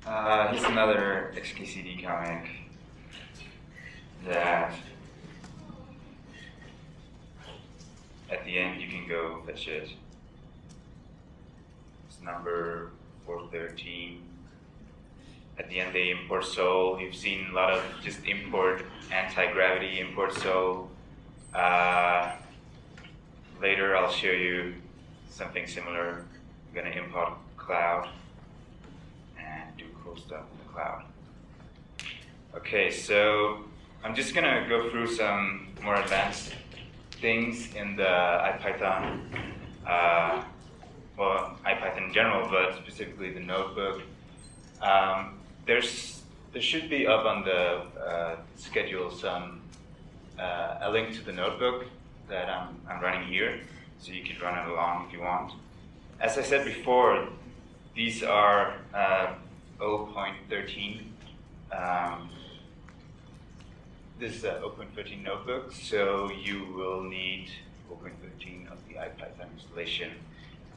Here's another XKCD comic that at the end you can go fetch it. It's number 413. At the end they import Sol. You've seen a lot of just import anti-gravity, import Sol. Later I'll show you something similar. I'm going to import cloud and do cool stuff in the cloud. Okay, so I'm just going to go through some more advanced things in the IPython, well, IPython in general, but specifically the notebook. There should be up on the schedule a link to the notebook that I'm running here, so you can run it along if you want. As I said before, these are 0.13. This is a 0.13 notebook, so you will need 0.13 of the IPython installation.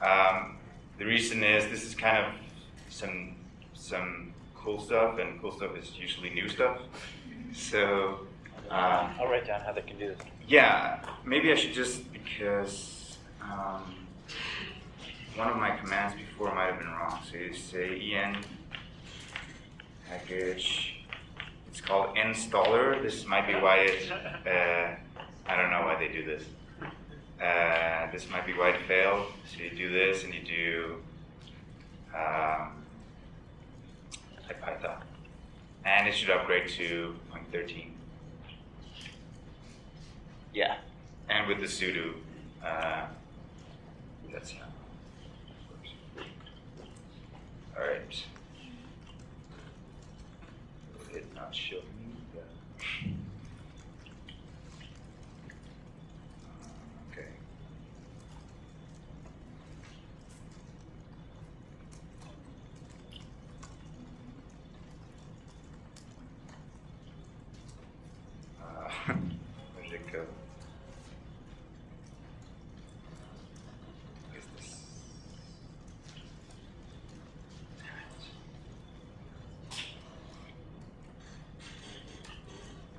The reason is this is kind of some cool stuff, and cool stuff is usually new stuff. So I'll write down how they can do this. Yeah, maybe I should just, because one of my commands before might have been wrong. So you say en package. It's called installer. This might be why it, I don't know why they do this. This might be why it failed. So you do this and you do IPython. And it should upgrade to 0.13. Yeah. And with the sudo, that's how it works. All right. It not show me the. Okay. Where did it go? What is this?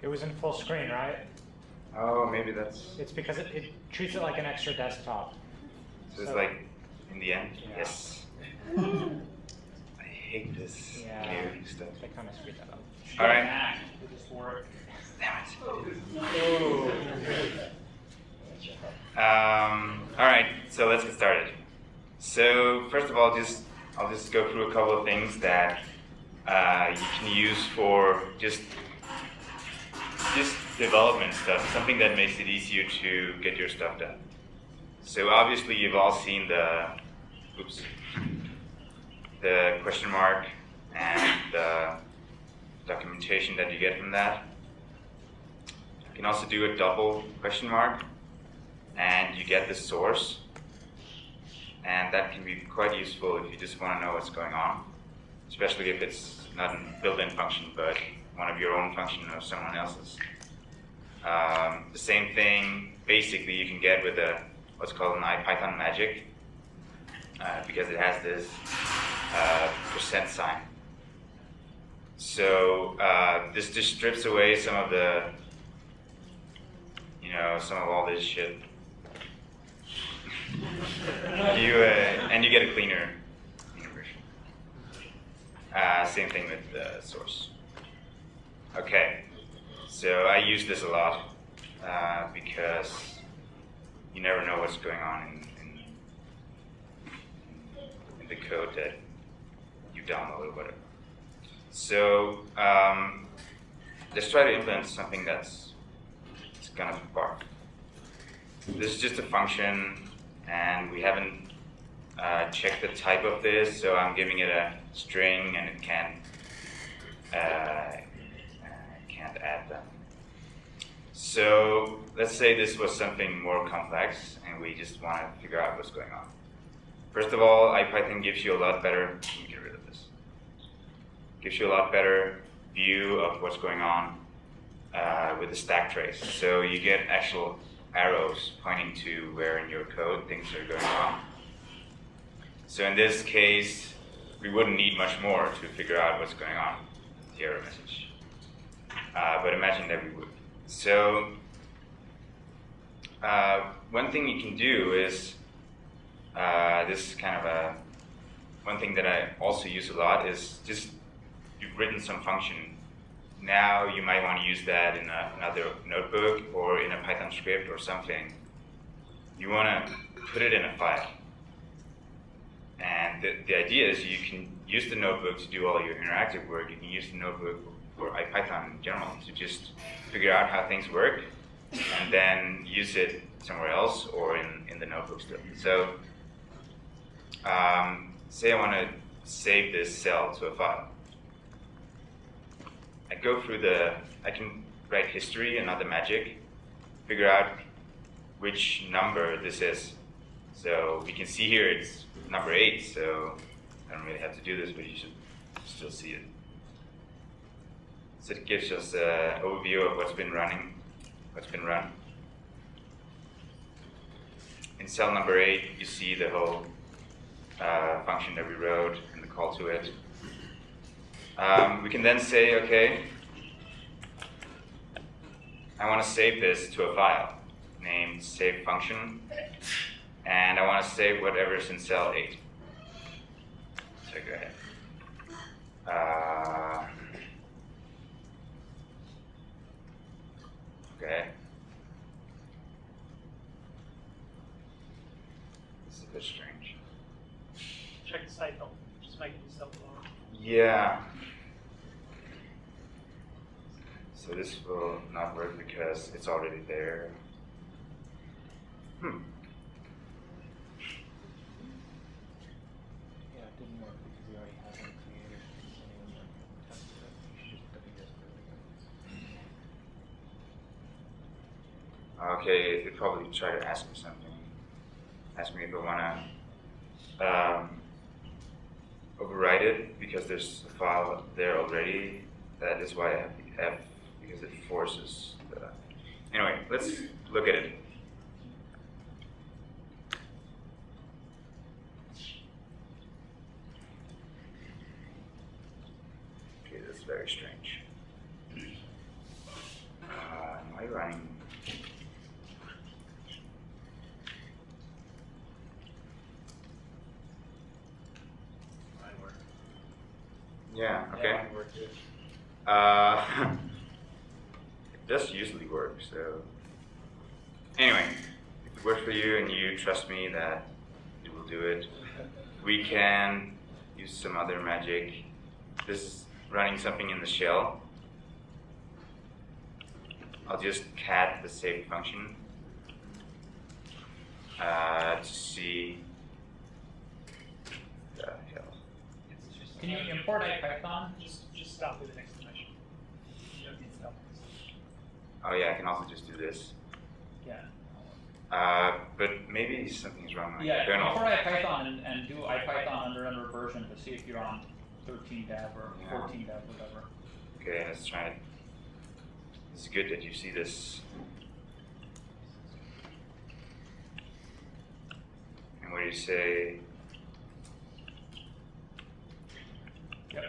It was in full screen, right? Oh, maybe that's. It's because it treats it like an extra desktop. So it's like in the end? Yeah. Yes. I hate this new stuff. They kind of screwed that up. All right. It just worked. Damn it. All right, so let's get started. So first of all, I'll just go through a couple of things that you can use for just development stuff, something that makes it easier to get your stuff done. So obviously you've all seen the question mark and the documentation that you get from that. You can also do a double question mark and you get the source. And that can be quite useful if you just want to know what's going on, especially if it's not a built-in function, but one of your own function or someone else's. The same thing, basically, you can get with what's called an IPython magic, because it has this %sign. So this just strips away some of the, some of all this shit. And you get a cleaner version. Same thing with the source. Okay, so I use this a lot because you never know what's going on in the code that you download or whatever. So let's try to implement something that's gonna spark. This is just a function, and we haven't checked the type of this, so I'm giving it a string, and it can't add them. So let's say this was something more complex, and we just want to figure out what's going on. First of all, IPython gives you a lot better. Let me get rid of this. Gives you a lot better view of what's going on with the stack trace. So you get actual arrows pointing to where in your code things are going on. So in this case, we wouldn't need much more to figure out what's going on with the error message. But imagine that we would. So one thing you can do is, this is kind of one thing that I also use a lot is just you've written some function. Now you might want to use that in another notebook or in a Python script or something. You want to put it in a file. And the idea is you can use the notebook to do all your interactive work. You can use the notebook for IPython in general to just figure out how things work and then use it somewhere else or in the notebook still. So say I want to save this cell to a file. I go through I can write history and other magic, figure out which number this is. So we can see here it's number 8, so I don't really have to do this, but you should still see it. So it gives us an overview of what's been run. In cell number 8, you see the whole function that we wrote and the call to it. We can then say, okay, I want to save this to a file named save function, and I want to save whatever's in cell 8. So go ahead. Okay. This is a bit strange. Check the site help. Just make it yourself alone. Yeah. So this will not work because it's already there. Yeah, it didn't work because we already have one created. Anyone that tested it, you should just copy this really good. Okay, it'd probably try to ask me something. Ask me if I want to overwrite it because there's a file there already. That is why I have the F, because it forces the... Anyway, let's look at it. Okay, that's very strange. Am I running? Yeah, okay. It does usually work, so... Anyway, if it works for you and you trust me that it will do it, we can use some other magic. This is running something in the shell. I'll just cat the save function to see the hell. Can you import IPython? Just stop with an exclamation. You don't need to stop. Oh yeah, I can also just do this. Yeah. But maybe something's wrong with Yeah, the kernel. import IPython and do IPython under version to see if you're on 13 dev or 14 dev, whatever. Okay, let's try it. It's good that you see this. And what do you say? Yep.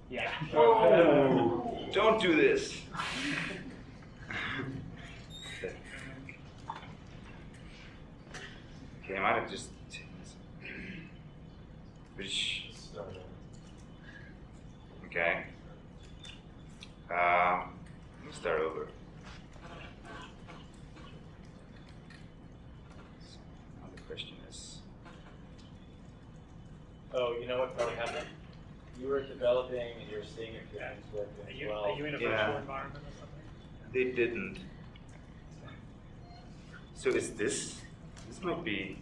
Yeah. Whoa! Don't do this. Okay, I might have just taken this. Okay. Let me start over. Now the question is. Oh, you know what probably happened? You were developing and you were seeing if your things working as well. Are you in a Yeah. virtual environment or something? They didn't. So is this? This might be.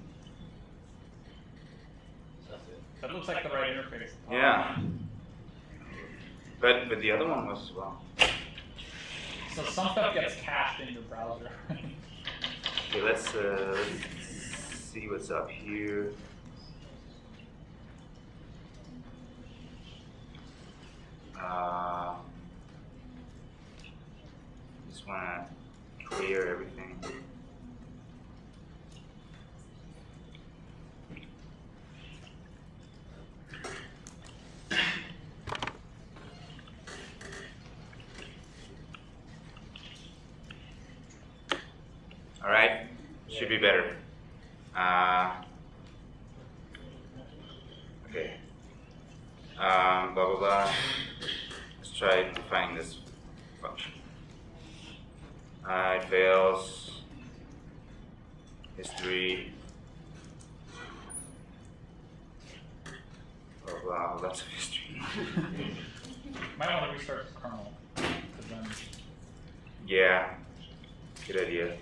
That's it. That looks like the right interface. Yeah. But the other one was as well. So some stuff gets cached in your browser. Okay, let's see what's up here. Just want to clear everything. All right, should be better. Okay. Blah blah blah. Let's try defining this function. It fails. History. Blah blah. Lots of history. Might want to restart the kernel. 'Cause then Yeah. Good idea.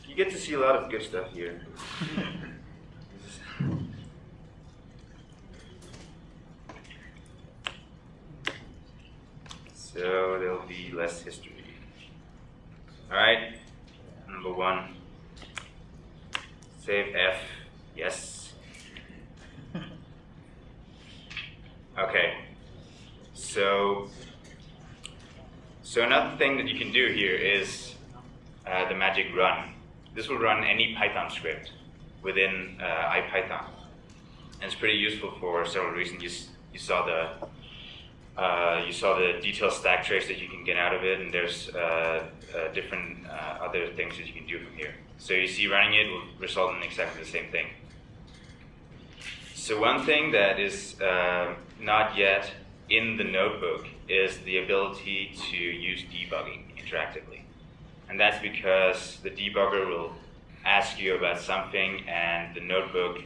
You get to see a lot of good stuff here. So there'll be less history. All right, number 1. Save F, yes. Okay, so another thing that you can do here is the magic run. This will run any Python script within IPython. And it's pretty useful for several reasons. You saw the detailed stack trace that you can get out of it, and there's different other things that you can do from here. So you see running it will result in exactly the same thing. So one thing that is not yet in the notebook is the ability to use debugging interactively. And that's because the debugger will ask you about something and the notebook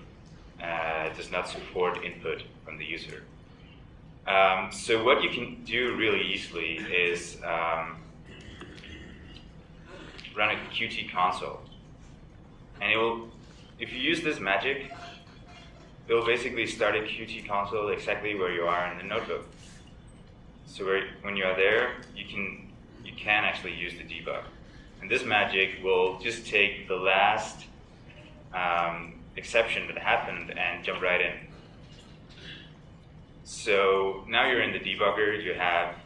does not support input from the user. So what you can do really easily is run a Qt console. And it will, if you use this magic, it will basically start a Qt console exactly where you are in the notebook. So when you are there, you can actually use the debug. And this magic will just take the last exception that happened and jump right in. So now you're in the debugger, you have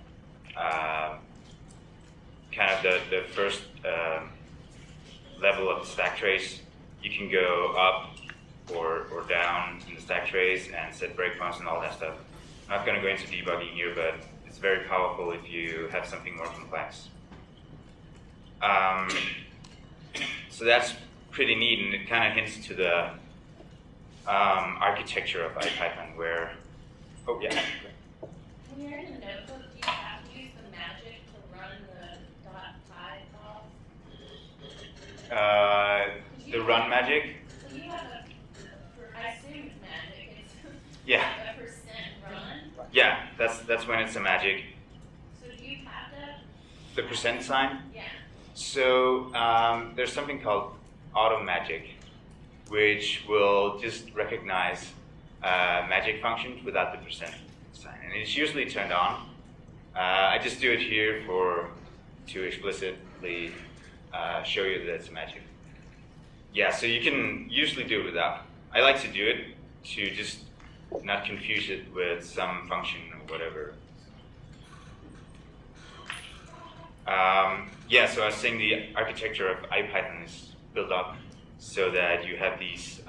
kind of the first level of the stack trace. You can go up or down in the stack trace and set breakpoints and all that stuff. I'm not going to go into debugging here, but it's very powerful if you have something more complex. So that's pretty neat, and it kind of hints to the architecture of IPython, where, oh yeah. When you're in the notebook, do you have to use the magic to run the .py file? The run magic? So you have I assume it's magic, it's Yeah. a % run. Yeah, that's when it's a magic. So do you have that? The percent sign? Yeah. So there's something called auto magic, which will just recognize magic functions without the percent sign, and it's usually turned on. I just do it here to explicitly show you that it's magic. Yeah, so you can usually do it without. I like to do it to just not confuse it with some function or whatever. Yeah, so I was saying the architecture of IPython is built up so that you have these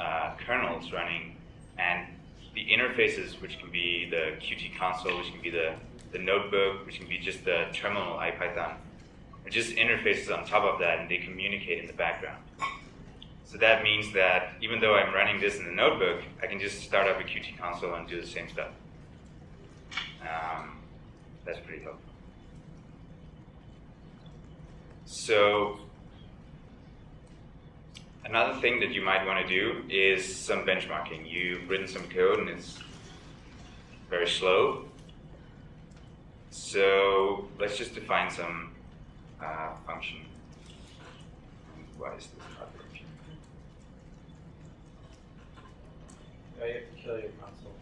kernels running, and the interfaces, which can be the Qt console, which can be the notebook, which can be just the terminal IPython, are just interfaces on top of that, and they communicate in the background. So that means that even though I'm running this in the notebook, I can just start up a Qt console and do the same stuff. That's pretty helpful. So another thing that you might want to do is some benchmarking. You've written some code and it's very slow. So let's just define some function. Why is this not working? Oh, you have to kill your console.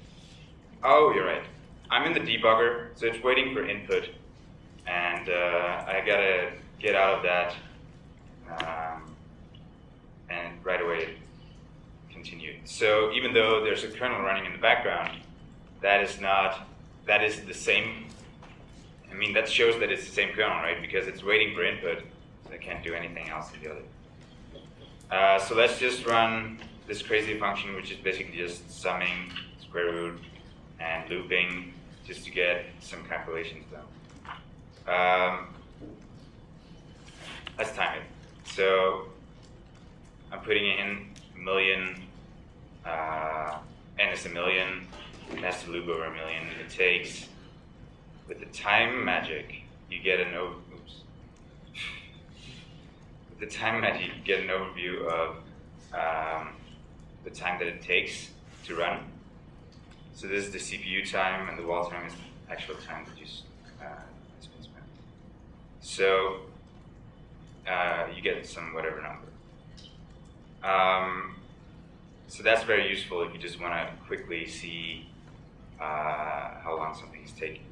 Oh, you're right. I'm in the debugger, so it's waiting for input. And I gotta get out of that and right away continue. So even though there's a kernel running in the background, that is the same. I mean, that shows that it's the same kernel, right? Because it's waiting for input, so it can't do anything else in the other. So let's just run this crazy function, which is basically just summing, square root, and looping, just to get some calculations done. Let's time it. So I'm putting in a million, n is a million, it has to loop over a million. It takes, with the time magic, you get an with the time magic, you get an overview of the time that it takes to run. So this is the CPU time, and the wall time is the actual time that you has been spent. So you get some whatever number. So that's very useful if you just want to quickly see how long something is taking.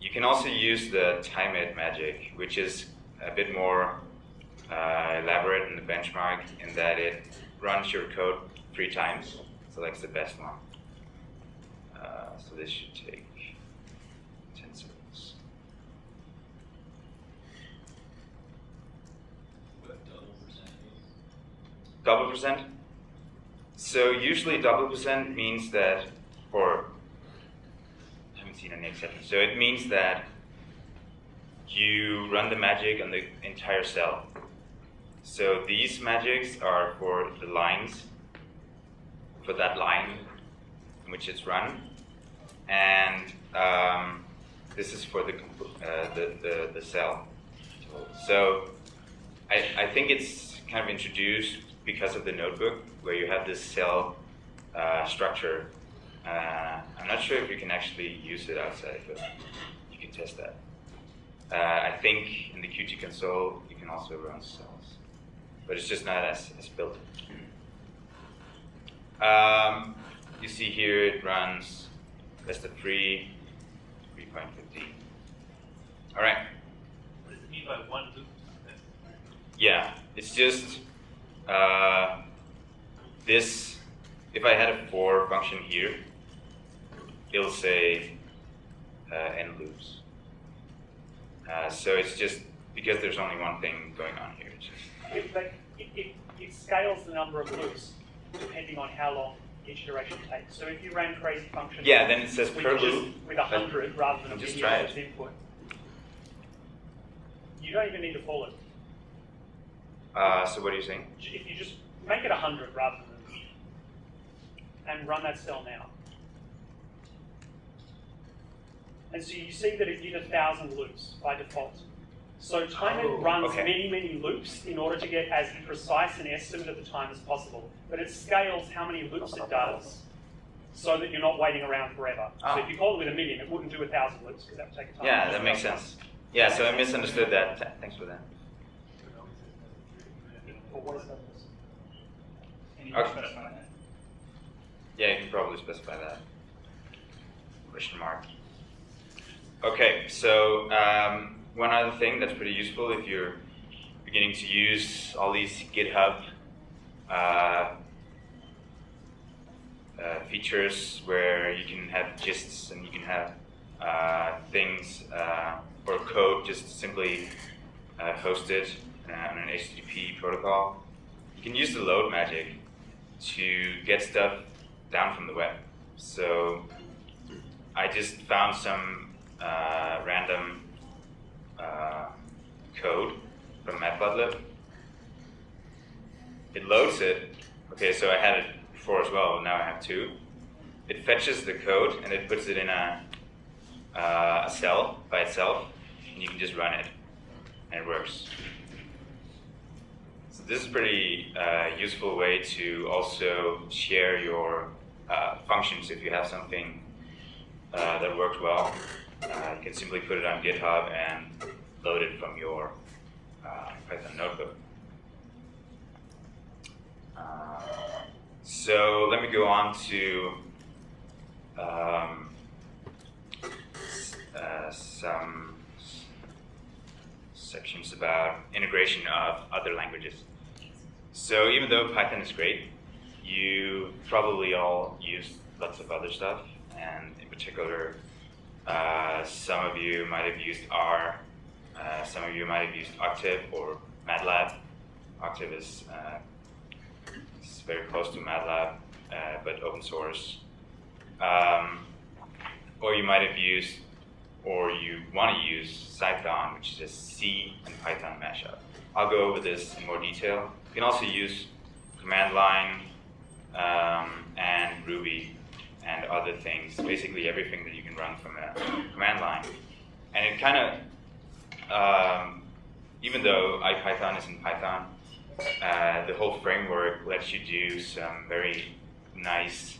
You can also use the time it magic, which is a bit more elaborate in the benchmark in that it runs your code 3 times, selects the best one. So this should take 10 seconds. What double percent means? Double percent? So usually double percent means that, or I haven't seen any exceptions. So it means that you run the magic on the entire cell. So these magics are for the lines, for that line in which it's run, and this is for the cell. So I think it's kind of introduced because of the notebook, where you have this cell structure. I'm not sure if you can actually use it outside, but you can test that. I think in the Qt console you can also run cells, but it's just not as built. You see here it runs less than 3.50. All right. What does it mean by one loop? Yeah, it's just this. If I had a for function here, it'll say n loops. So it's just because there's only one thing going on here. It's just, It scales the number of loops depending on how long each iteration takes. So if you ran crazy functions, yeah, then it says per loop. with 100 rather than a just million try as it. input, you don't even need a for loop. So what are you saying? If you just make it 100 rather than and run that cell now. And so you see that it did 1,000 loops by default. So timeit runs many loops in order to get as precise an estimate of the time as possible. But it scales how many loops it does so that you're not waiting around forever. So if you call it with 1,000,000, it wouldn't do 1,000 loops because that would take a time. Yeah, that makes sense. Yeah, so I misunderstood that. Thanks for that. Or what is that? And you can specify that. Yeah, you can probably specify that. Question mark. Okay, so one other thing that's pretty useful if you're beginning to use all these GitHub features where you can have gists and you can have things or code just simply hosted on an HTTP protocol. You can use the load magic to get stuff down from the web. So I just found some random code from Matplotlib. It loads it. Okay, so I had it before as well, now I have 2. It fetches the code and it puts it in a cell by itself, and you can just run it, and it works. So this is a pretty useful way to also share your functions. If you have something that works well, you can simply put it on GitHub and load it from your Python notebook. So let me go on to some sections about integration of other languages. So even though Python is great, you probably all use lots of other stuff, and in particular, some of you might have used R, some of you might have used Octave or MATLAB. Octave is very close to MATLAB, but open source. Or you might have used, or you want to use Python, which is a C and Python mashup. I'll go over this in more detail You can also use command line and Ruby and other things, basically everything that you can run from a command line. And it kind of, even though IPython is in Python, the whole framework lets you do some very nice,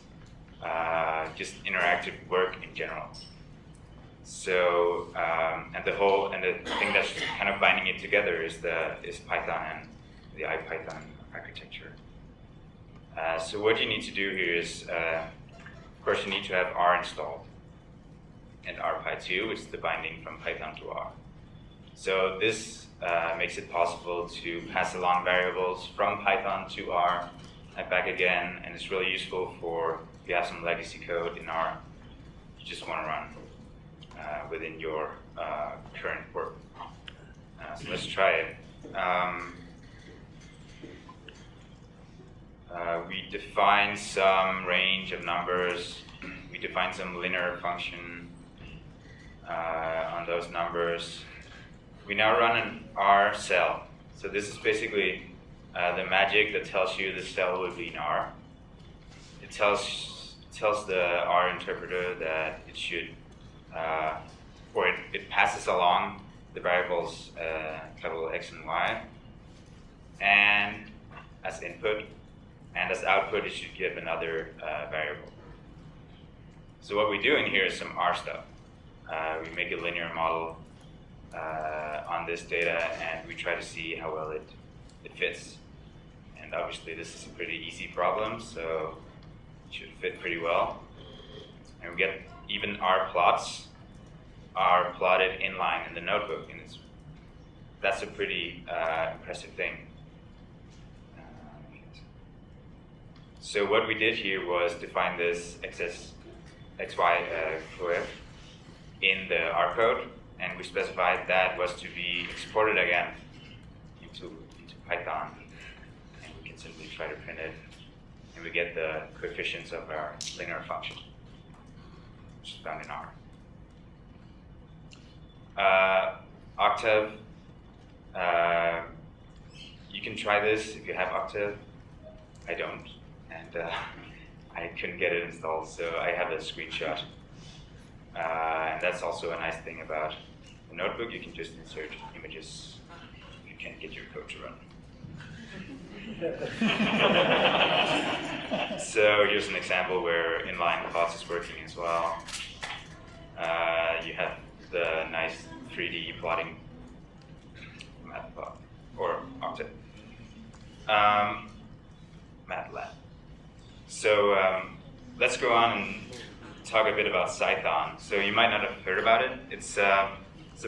just interactive work in general. So, and the thing that's kind of binding it together is Python and the IPython architecture. So what you need to do here is, of course, you need to have R installed and RPy2, which is the binding from Python to R. So this makes it possible to pass along variables from Python to R and back again, and it's really useful for if you have some legacy code in R you just want to run within your current work. So let's try it. We define some range of numbers. We define some linear function on those numbers. We now run an R cell. So this is basically the magic that tells you the cell will be in R. It tells the R interpreter that it should, or it passes along the variables capital X and Y, and as input, and as output it should give another variable. So what we do in here is some R stuff. We make a linear model on this data, and we try to see how well it fits. And obviously this is a pretty easy problem, so it should fit pretty well. And we get even R plots are plotted inline in the notebook, and that's a pretty impressive thing. So what we did here was define this XY clef in the R code, and we specified that was to be exported again into Python, and we can simply try to print it, and we get the coefficients of our linear function, which is found in R. Octave, you can try this if you have Octave. I don't, and I couldn't get it installed, so I have a screenshot. And that's also a nice thing about the notebook. You can just insert images if you can't get your code to run. So here's an example where inline plots is working as well. You have the nice 3D plotting Matplotlib or Octave. Matlab. So let's go on and talk a bit about Python. So you might not have heard about it. It's a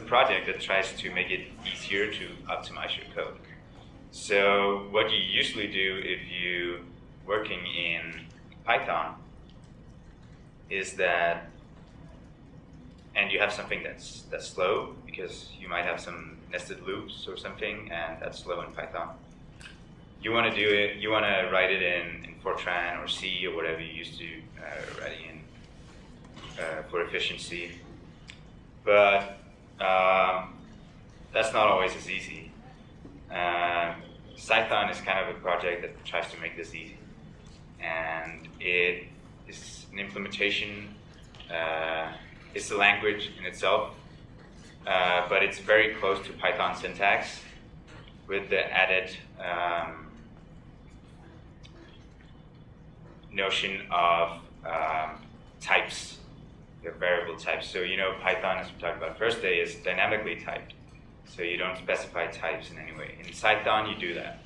project that tries to make it easier to optimize your code. So what you usually do if you're working in Python is that, and you have something that's slow, because you might have some nested loops or something, and that's slow in Python. You want to do it. You want to write it in Fortran or C or whatever you used to write in for efficiency, but that's not always as easy. Python is kind of a project that tries to make this easy, and it is an implementation. It's a language in itself, but it's very close to Python syntax with the added notion of types, the variable types. So you know Python, as we talked about first day, is dynamically typed. So you don't specify types in any way. In Python, you do that.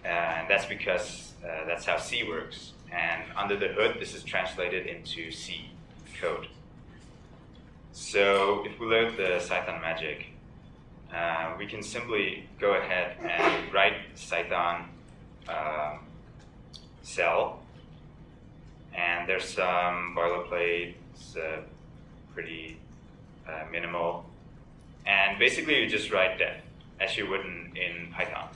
And that's because that's how C works. And under the hood, this is translated into C code. So if we load the Python magic, we can simply go ahead and write Python cell. And there's some boilerplate, it's pretty minimal. And basically you just write def, as you would in Python.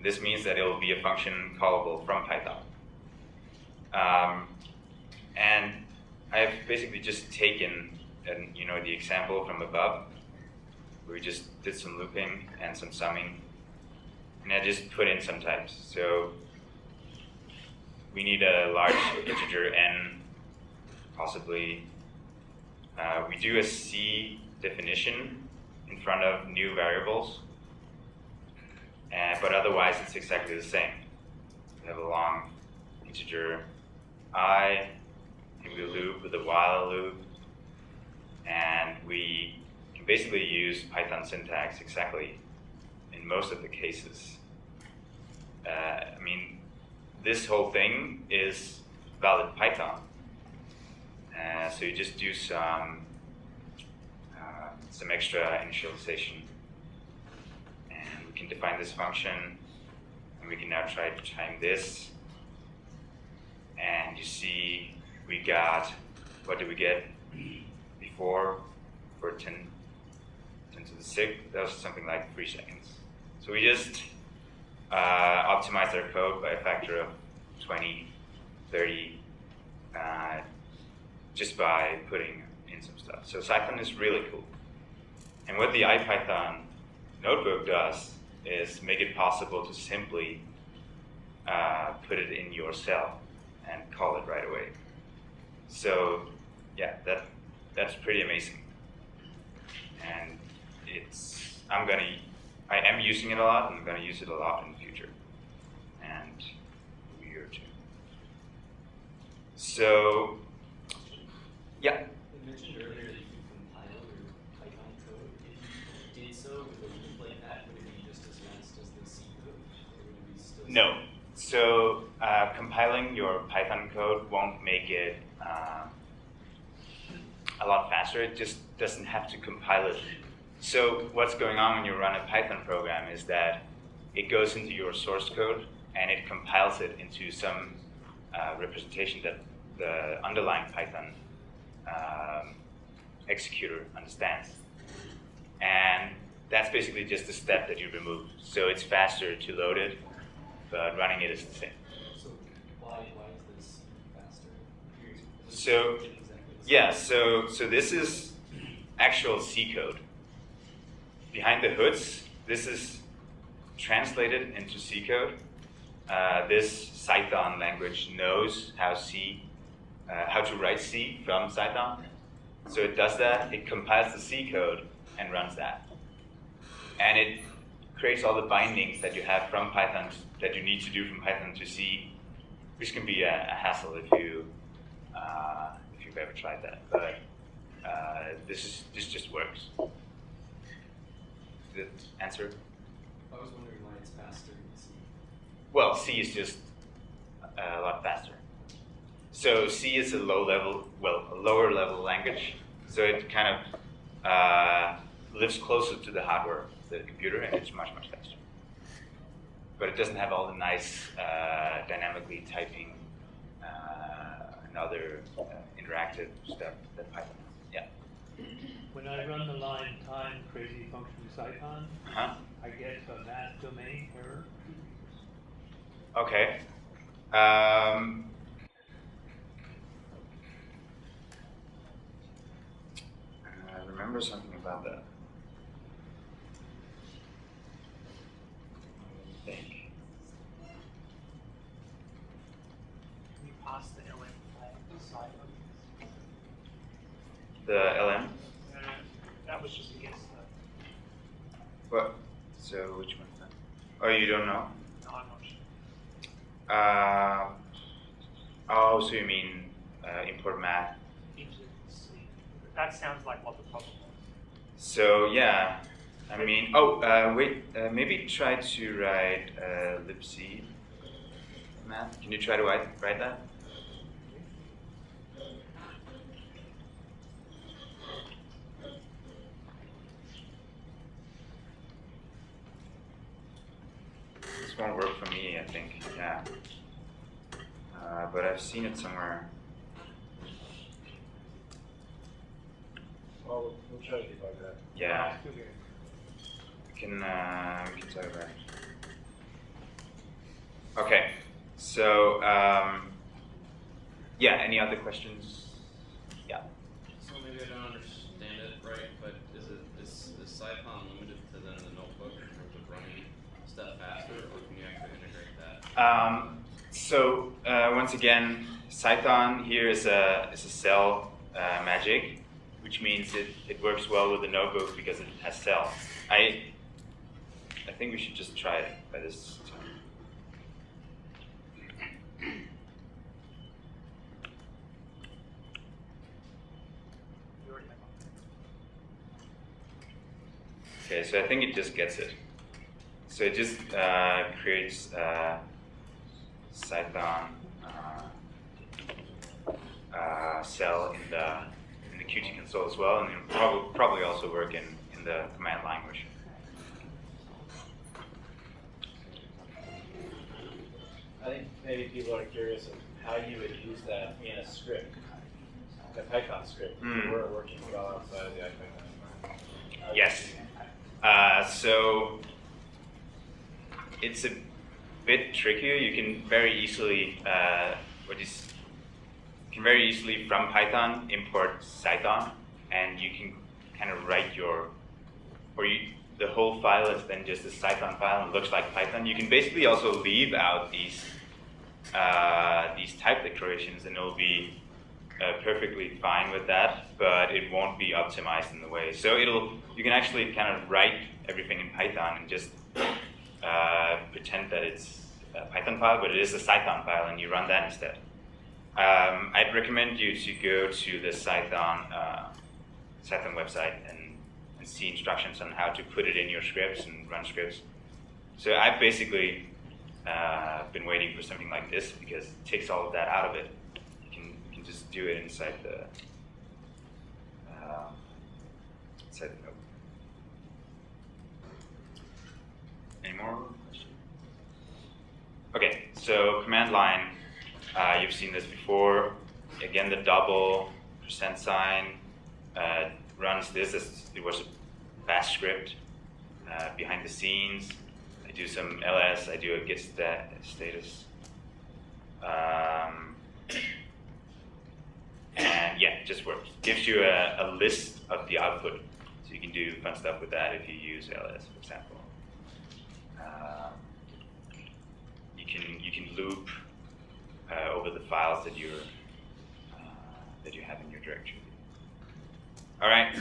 This means that it will be a function callable from Python. And I've basically just taken the example from above, where we just did some looping and some summing. and I just put in some types. So we need a large integer n, possibly. We do a C definition in front of new variables, but otherwise it's exactly the same. We have a long integer I, and we loop with a while loop, and we can basically use Python syntax exactly in most of the cases. I mean, this whole thing is valid Python. So you just do some extra initialization, and we can define this function, and we can now try to time this. And you see, we got, what did we get before for 10 to the 6? That was something like 3 seconds. So we just optimized our code by a factor of 20, 30, just by putting in some stuff. So Python is really cool. And what the IPython notebook does is make it possible to simply put it in your cell and call it right away. So yeah, that's pretty amazing. And I am using it a lot, and I'm gonna use it a lot in the future. And a year or two. So yeah. You mentioned earlier that you could compile your Python code. If you did so with a loop like that, would it be just as fast as the C code? Or would it be still No. So compiling your Python code won't make it a lot faster. It just doesn't have to compile it. So what's going on when you run a Python program is that it goes into your source code and it compiles it into some representation that the underlying Python executor understands. And that's basically just a step that you remove. So it's faster to load it, but running it is the same. So why is this faster? So yeah, so this is actual C code. Behind the hoods, this is translated into C code. This Python language knows how to write C from Python. So it does that, it compiles the C code and runs that. And it creates all the bindings that you have from Python, that you need to do from Python to C, which can be a hassle if you've ever tried that. But this just works. Did that answer? I was wondering why it's faster in C. Well, C is just a lot faster. So C is a lower level language. So it kind of lives closer to the hardware, the computer, and it's much faster. But it doesn't have all the nice dynamically typing and other interactive stuff that Python has. Yeah. When I run the line time crazy function with Python, I get a math domain error. Okay. I remember something about that. I think. You pass the LM flag side of The LM? that was just a guess. What? So which one is that? Oh, you don't know? No, I'm not sure. Oh, so you mean import math? That sounds like what the problem was. So yeah, I mean, wait, maybe try to write libc math. Can you try to write that? This won't work for me, I think. Yeah, but I've seen it somewhere. Well, we'll try to debug that. Yeah. We can talk about it. Okay. So yeah. Any other questions? Yeah. So maybe I don't understand it right, but is Python limited to then the notebook in terms of running step faster, or can you actually integrate that? Once again, Python here is a cell magic, which means it works well with the notebook because it has cells. I think we should just try it by this time. Okay, so I think it just gets it. So it just creates Python cell in the Qt console as well, and it'll probably also work in the command language. I think maybe people are curious of how you would use that in a script, a Python script. We're working well outside of the IPython. Yes. So it's a bit trickier. You can very easily from Python import Python, and you can kind of write the whole file is then just a Python file and looks like Python. You can basically also leave out these type declarations, and it'll be perfectly fine with that, but it won't be optimized in the way. So you can actually kind of write everything in Python and just pretend that it's a Python file, but it is a Python file, and you run that instead. I'd recommend you to go to the Python website and see instructions on how to put it in your scripts and run scripts. So I've basically been waiting for something like this because it takes all of that out of it. You can just do it inside the notebook. Any more questions? Okay, so command line. You've seen this before. Again, the double $sign runs this as it was a bash script behind the scenes. I do some ls, I do a git status. And yeah, it just works. Gives you a list of the output. So you can do fun stuff with that if you use ls, for example. You can loop over the files that you have in your directory. All right.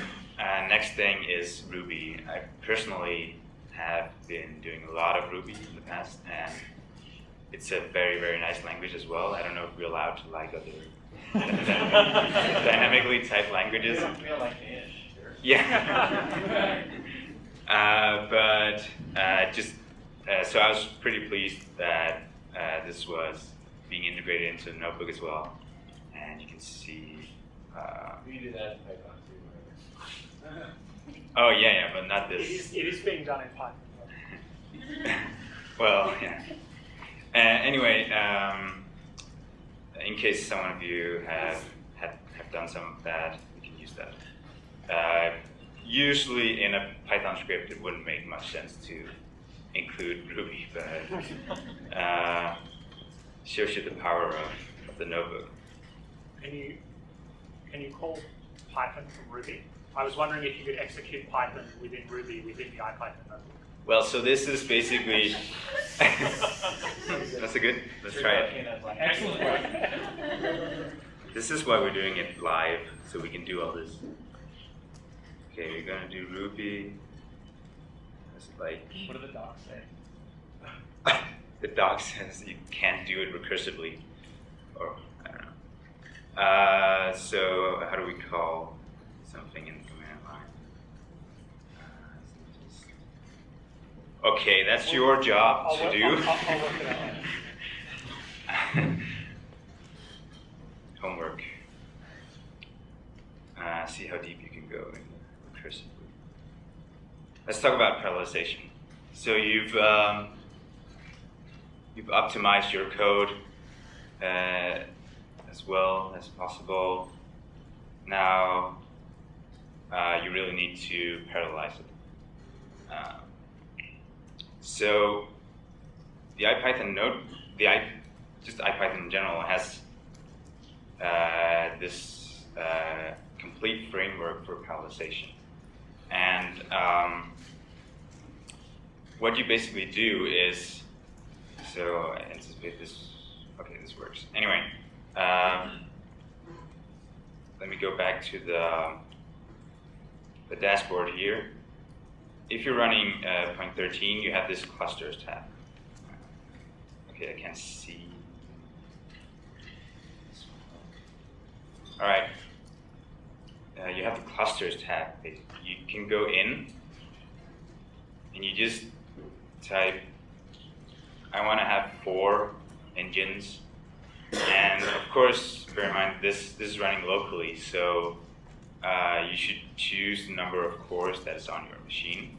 Next thing is Ruby. I personally have been doing a lot of Ruby in the past, and it's a very, very nice language as well. I don't know if we're allowed to like other dynamically typed languages. We don't feel like Danish. Sure. Yeah. So I was pretty pleased that this was being integrated into the notebook as well, and you can see. We do that in Python too. Oh yeah, but not this. It is being done in Python. Well, yeah. Anyway, in case some of you have done some of that, you can use that. Usually in a Python script, it wouldn't make much sense to include Ruby, but shows you the power of the notebook. Can you call Python from Ruby? I was wondering if you could execute Python within Ruby within the IPython notebook. Well, so this is basically. That's a good. Let's try it. Excellent work. This is why we're doing it live, so we can do all this. Okay, we're gonna do Ruby. It's like. What do the docs say? The doc says you can't do it recursively, or I don't know. So how do we call something in the command line? Okay, that's your job to do. I'll work it out. Homework. See how deep you can go in recursively. Let's talk about parallelization. So you've optimized your code as well as possible. Now you really need to parallelize it. So the IPython just IPython in general has this complete framework for parallelization, and what you basically do is, so I anticipate this, okay, this works. Anyway, let me go back to the dashboard here. If you're running point 13, you have this clusters tab. Okay, I can see. All right, you have the clusters tab. You can go in and you just type, I want to have 4 engines. And of course, bear in mind, this is running locally, so you should choose the number of cores that is on your machine.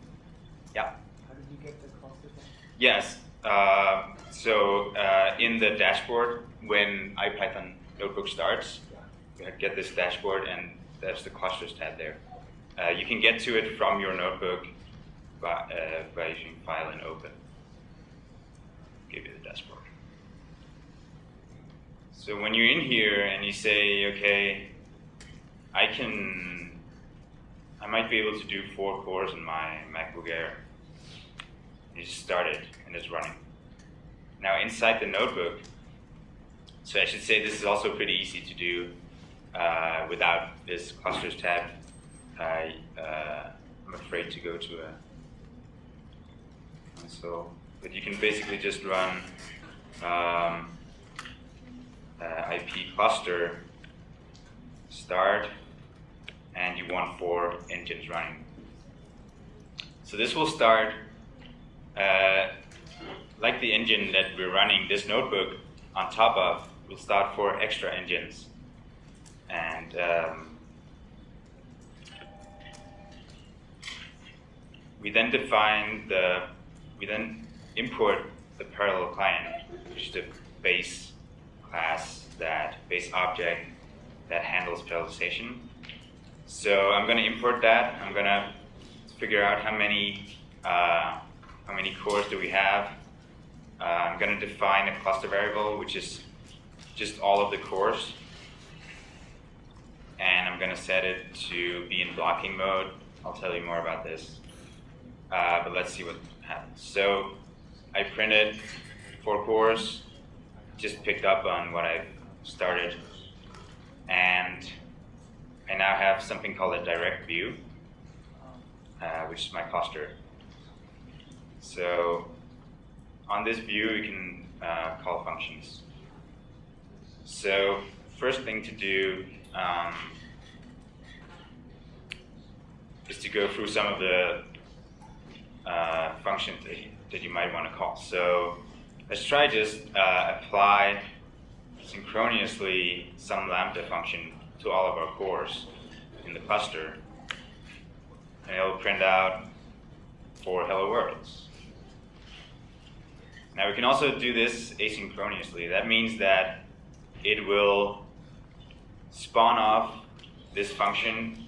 Yeah? How did you get the cluster tab? Yes. In the dashboard, when IPython notebook starts, you get this dashboard, and there's the clusters tab there. You can get to it from your notebook by using File and Open. Give you the dashboard. So when you're in here and you say, okay, I might be able to do 4 cores in my MacBook Air. You just start it and it's running. Now inside the notebook, so I should say this is also pretty easy to do without this clusters tab. I'm afraid to go to a console, but you can basically just run IP cluster start, and you want 4 engines running. So this will start like the engine that we're running this notebook on top of. Will start 4 extra engines, and we then import the parallel client, which is the base class, base object that handles parallelization. So I'm going to import that. I'm going to figure out how many cores do we have. I'm going to define a cluster variable, which is just all of the cores. And I'm going to set it to be in blocking mode. I'll tell you more about this. But let's see what happens. So I printed 4 cores, just picked up on what I've started. And I now have something called a direct view, which is my cluster. So on this view, you can call functions. So first thing to do is to go through some of the functions that you might want to call. So let's try just apply synchronously some lambda function to all of our cores in the cluster, and it'll print out 4 hello worlds. Now we can also do this asynchronously. That means that it will spawn off this function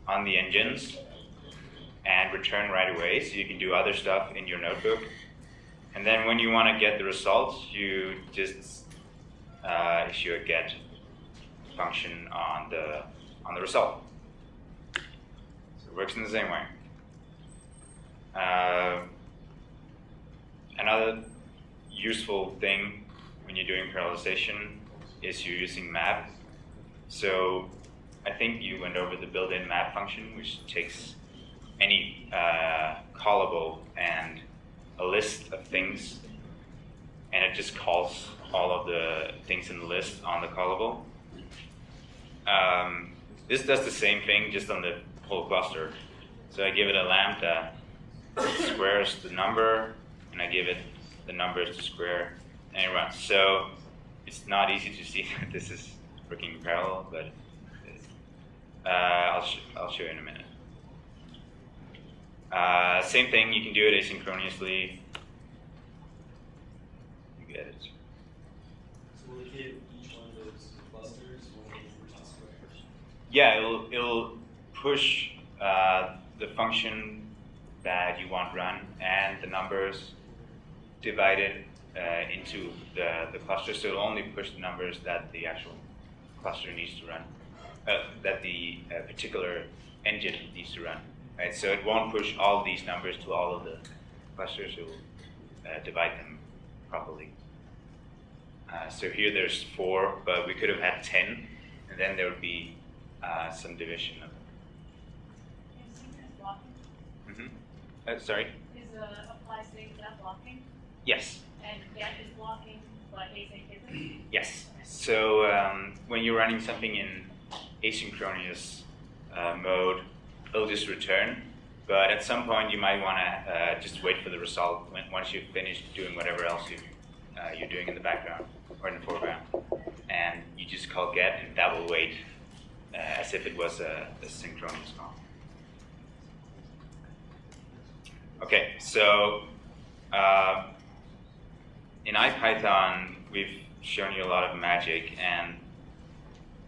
on the engines and return right away, so you can do other stuff in your notebook. And then when you want to get the results, you just issue a get function on the result. So it works in the same way. Another useful thing when you're doing parallelization is you're using map. So I think you went over the built-in map function, which takes any callable and a list of things, and it just calls all of the things in the list on the callable. This does the same thing, just on the whole cluster. So I give it a lambda, it squares the number, and I give it the numbers to square, and it runs. So it's not easy to see that this is working in parallel, but I'll show you in a minute. Same thing, you can do it asynchronously. You get it. So will it hit each one of those clusters when it pushes the squares? Yeah, it'll push the function that you want run and the numbers divided into the cluster. So it'll only push the numbers that the actual cluster needs to run, that the particular engine needs to run. Right? So it won't push all these numbers to all of the clusters, it will divide them properly. So here there's 4, but we could have had 10, and then there would be some division of them. Is synchronous blocking? Sorry? Is apply state without blocking? Yes. And get is blocking like asynchronous? Yes. So when you're running something in asynchronous mode, it'll just return. But at some point, you might want to just wait for the result once you've finished doing whatever else you're doing in the background or in the foreground. And you just call get, and that will wait as if it was a synchronous call. Okay, so in IPython, we've shown you a lot of magic, and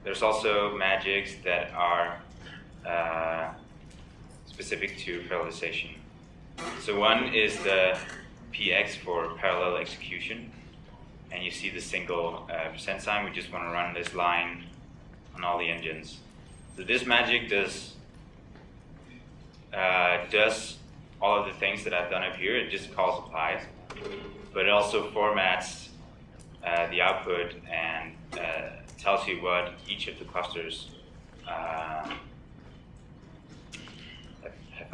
there's also magics that are specific to parallelization. So one is the px for parallel execution, and you see the single percent sign. We just want to run this line on all the engines. So this magic does all of the things that I've done up here. It just calls applies, but it also formats the output and tells you what each of the clusters have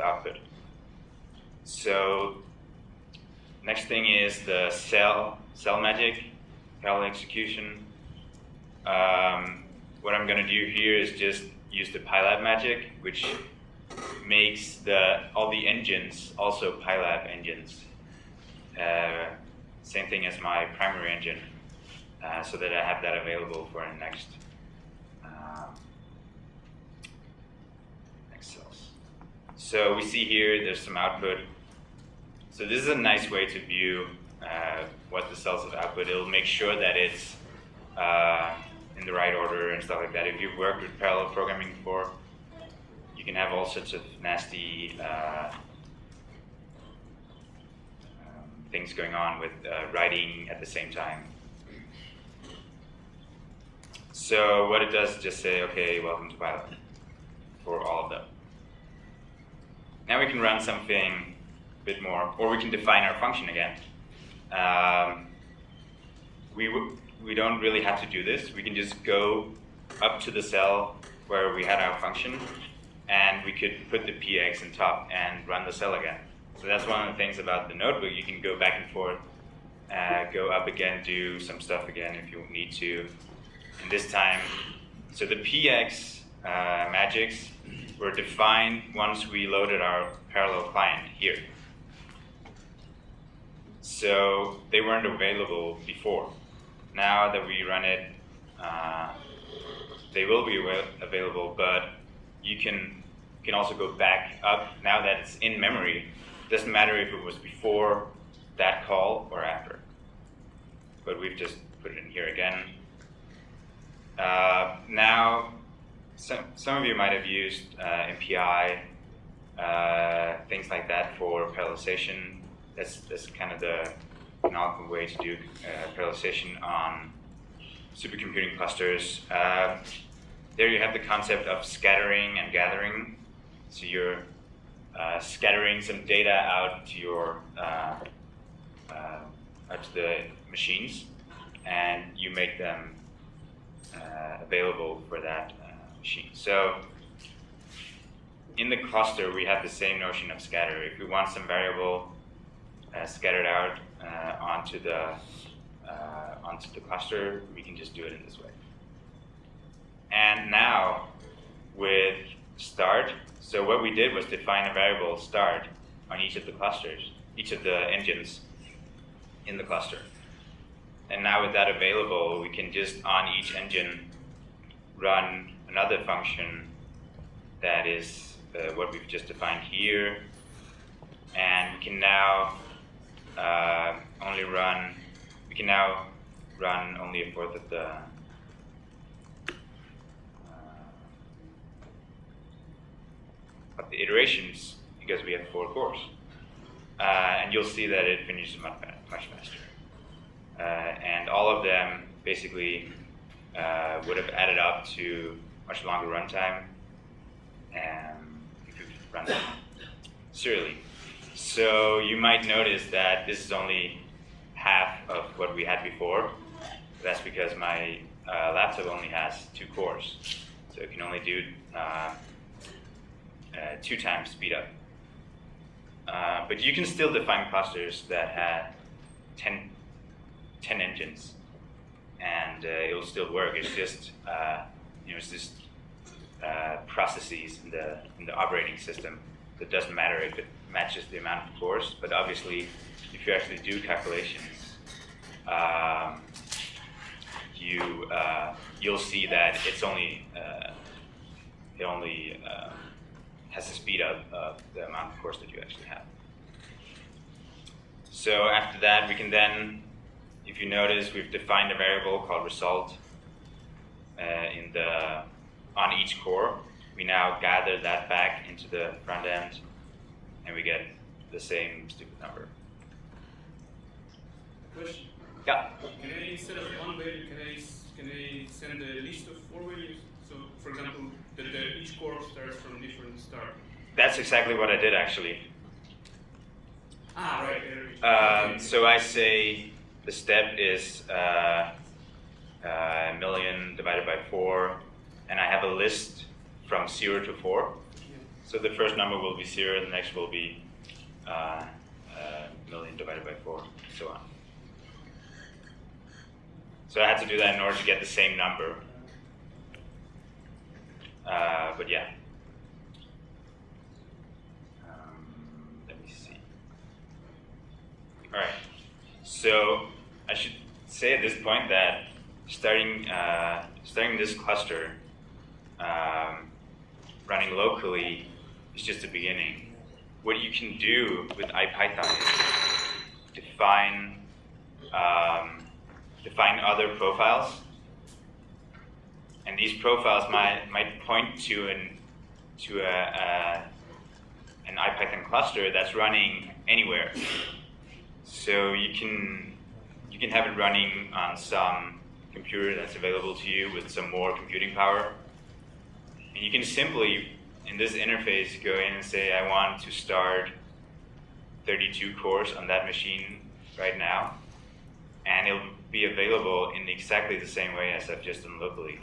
output. So next thing is the cell magic, parallel execution. What I'm going to do here is just use the PyLab magic, which makes all the engines also PyLab engines. Same thing as my primary engine, so that I have that available for the next cells. So we see here there's some output. So this is a nice way to view what the cells have output. It'll make sure that it's in the right order and stuff like that. If you've worked with parallel programming before, you can have all sorts of nasty things going on with writing at the same time. So what it does is just say, okay, welcome to Python for all of them. Now we can run something a bit more, or we can define our function again. We don't really have to do this. We can just go up to the cell where we had our function, and we could put the px on top and run the cell again. So that's one of the things about the notebook. You can go back and forth, go up again, do some stuff again if you need to. And this time, so the px magics were defined once we loaded our parallel client here. So they weren't available before. Now that we run it, they will be available, but you can also go back up now that it's in memory. It doesn't matter if it was before that call or after. But we've just put it in here again. Now, some of you might have used MPI, things like that for parallelization. That's kind of the canonical way to do parallelization on supercomputing clusters. There you have the concept of scattering and gathering. So you're scattering some data out to your out to the machines, and you make them available for that machine. So in the cluster, we have the same notion of scatter. If we want some variable scattered out onto the cluster, we can just do it in this way. And now with start, so what we did was define a variable start on each of the clusters, each of the engines in the cluster. And now with that available, we can just on each engine run another function that is what we've just defined here. And we can now run only a fourth of the iterations because we have 4 cores. And you'll see that it finishes much faster. And all of them basically would have added up to much longer runtime if you run them serially. So you might notice that this is only half of what we had before. That's because my laptop only has 2 cores. So it can only do 2 times speed up. But you can still define clusters that have 10 engines, and it will still work. It's just it's just processes in the operating system. So it doesn't matter if it matches the amount of cores. But obviously, if you actually do calculations, you'll see that it only has the speed of the amount of cores that you actually have. So after that, we can then, if you notice, we've defined a variable called result on each core. We now gather that back into the front end, and we get the same stupid number. Question. Yeah. Can I, instead of one value, can I send a list of 4 values? So, for example, that each core starts from different start. That's exactly what I did, actually. Ah, right. So I say the step is a million divided by 4, and I have a list from 0 to 4. Yeah. So the first number will be 0, the next will be a million divided by 4, and so on. So I had to do that in order to get the same number. But yeah. Let me see. All right. So I should say at this point that starting this cluster running locally is just the beginning. What you can do with IPython is define other profiles, and these profiles might point to an IPython cluster that's running anywhere. So you can have it running on some computer that's available to you with some more computing power, and you can simply in this interface go in and say, I want to start 32 cores on that machine right now, and it'll be available in exactly the same way as I've just done locally.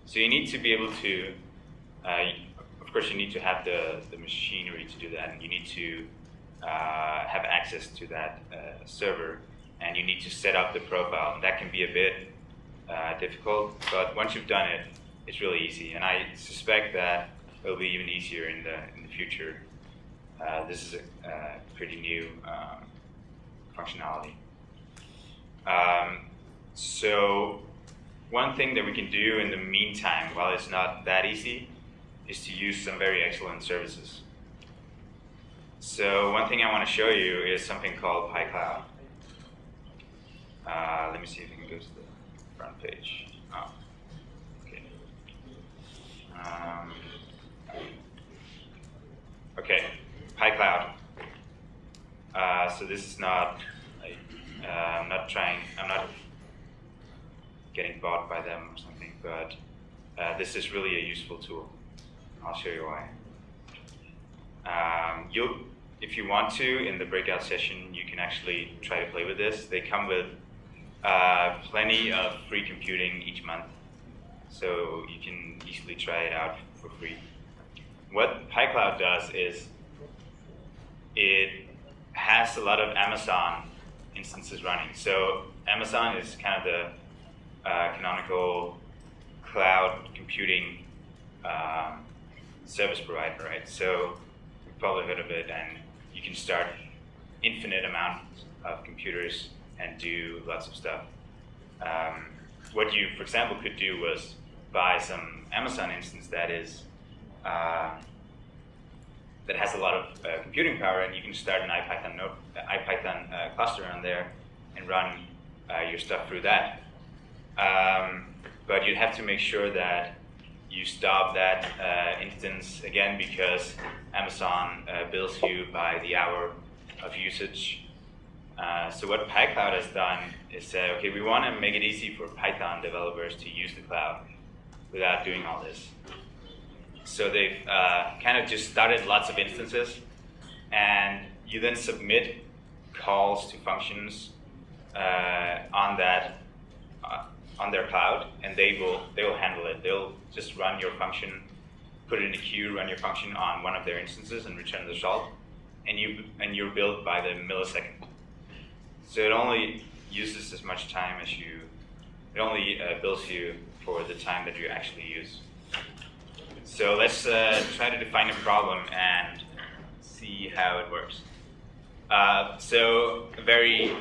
So you need to be able to, of course you need to have the machinery to do that, and you need to have access to that server, and you need to set up the profile. And that can be a bit difficult, but once you've done it, it's really easy, and I suspect that it'll be even easier in the future. This is a pretty new functionality. So one thing that we can do in the meantime, while it's not that easy, is to use some very excellent services. So one thing I want to show you is something called PyCloud. Let me see if we can go to the front page. Oh, okay. Okay, PyCloud. So this is not, I'm not getting bought by them or something, but this is really a useful tool. I'll show you why. If you want to, in the breakout session, you can actually try to play with this. They come with plenty of free computing each month, so you can easily try it out for free. What PyCloud does is it has a lot of Amazon instances running. So Amazon is kind of the canonical cloud computing service provider, right? So you've probably heard of it, and you can start infinite amounts of computers and do lots of stuff. What you, for example, could do was buy some Amazon instance that is that has a lot of computing power, and you can start an IPython cluster on there and run your stuff through that. But you'd have to make sure that you stop that instance again, because Amazon bills you by the hour of usage. So what PyCloud has done is say, okay, we want to make it easy for Python developers to use the cloud without doing all this. So they've kind of just started lots of instances and you then submit calls to functions on their cloud, and they will handle it. They'll just run your function, put it in a queue, run your function on one of their instances, and return the result. And you're billed by the millisecond. So it only uses as much time as you. It only bills you for the time that you actually use. So let's try to define a problem and see how it works. So a very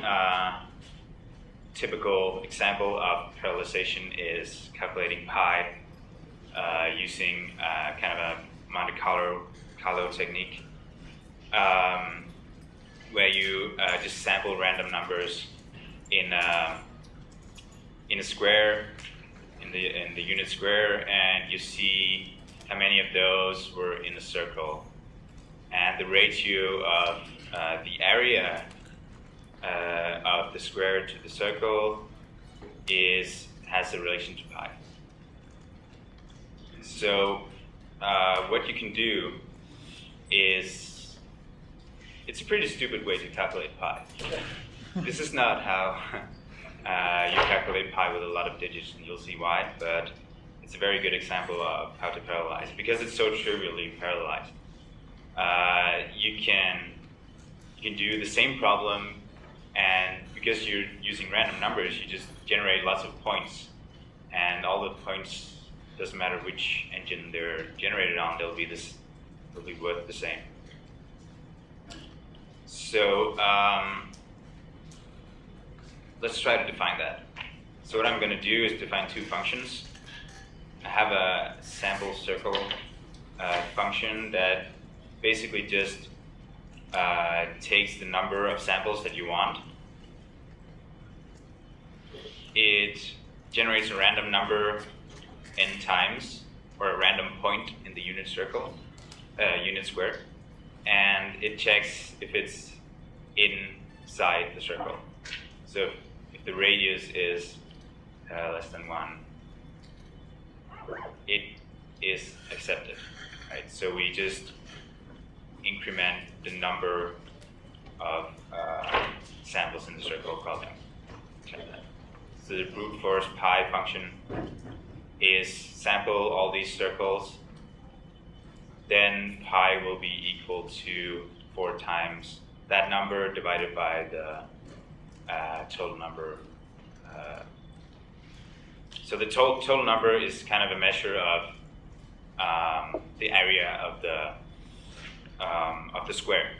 typical example of parallelization is calculating pi using kind of a Monte Carlo technique, where you just sample random numbers in a square, in the unit square, and you see how many of those were in a circle. And the ratio of the area of the square to the circle has a relation to pi. So what you can do is, it's a pretty stupid way to calculate pi. This is not how you calculate pi with a lot of digits, and you'll see why, but it's a very good example of how to parallelize, because it's so trivially parallelized. You can do the same problem, and because you're using random numbers, you just generate lots of points, and all the points, doesn't matter which engine they're generated on, they'll be worth the same. So let's try to define that. So what I'm going to do is define two functions. I have a sample circle function that basically just takes the number of samples that you want. It generates a random number n times, or a random point in the unit circle, unit square, and it checks if it's inside the circle. So if the radius is less than 1, it is accepted, right? So we just increment the number of samples in the circle, call them. So the brute force pi function is sample all these circles, then pi will be equal to 4 times that number divided by the total number. So the total number is kind of a measure of the area of the square,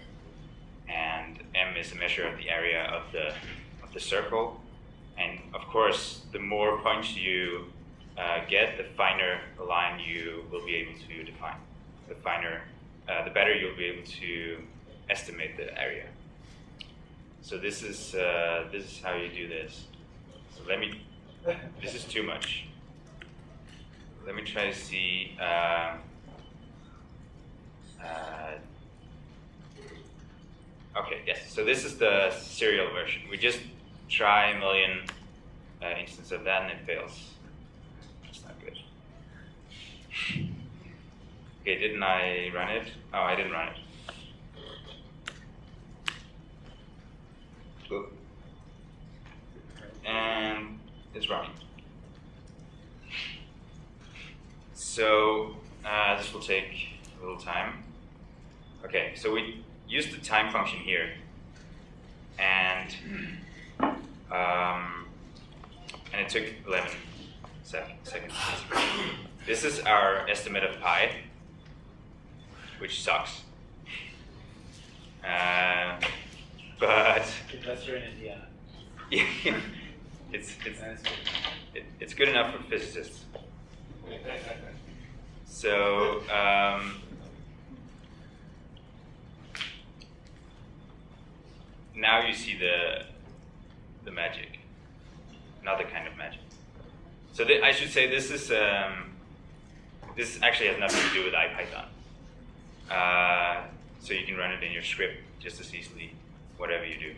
and m is a measure of the area of the circle. And of course, the more points you get, the finer the line you will be able to define. The finer, the better you'll be able to estimate the area. So this is how you do this. So this is too much. Let me try to see. Okay, yes. So this is the serial version. We just try a million instances of that, and it fails. That's not good. Okay, didn't I run it? Oh, I didn't run it. Cool. And it's running. So this will take a little time. Okay, so we use the time function here, and it took 11 seconds. This is our estimate of pi, which sucks. But Investor in Indiana. Yeah, it's good enough for physicists. So now you see the magic, another kind of magic. So I should say this actually has nothing to do with IPython. So you can run it in your script just as easily, whatever you do.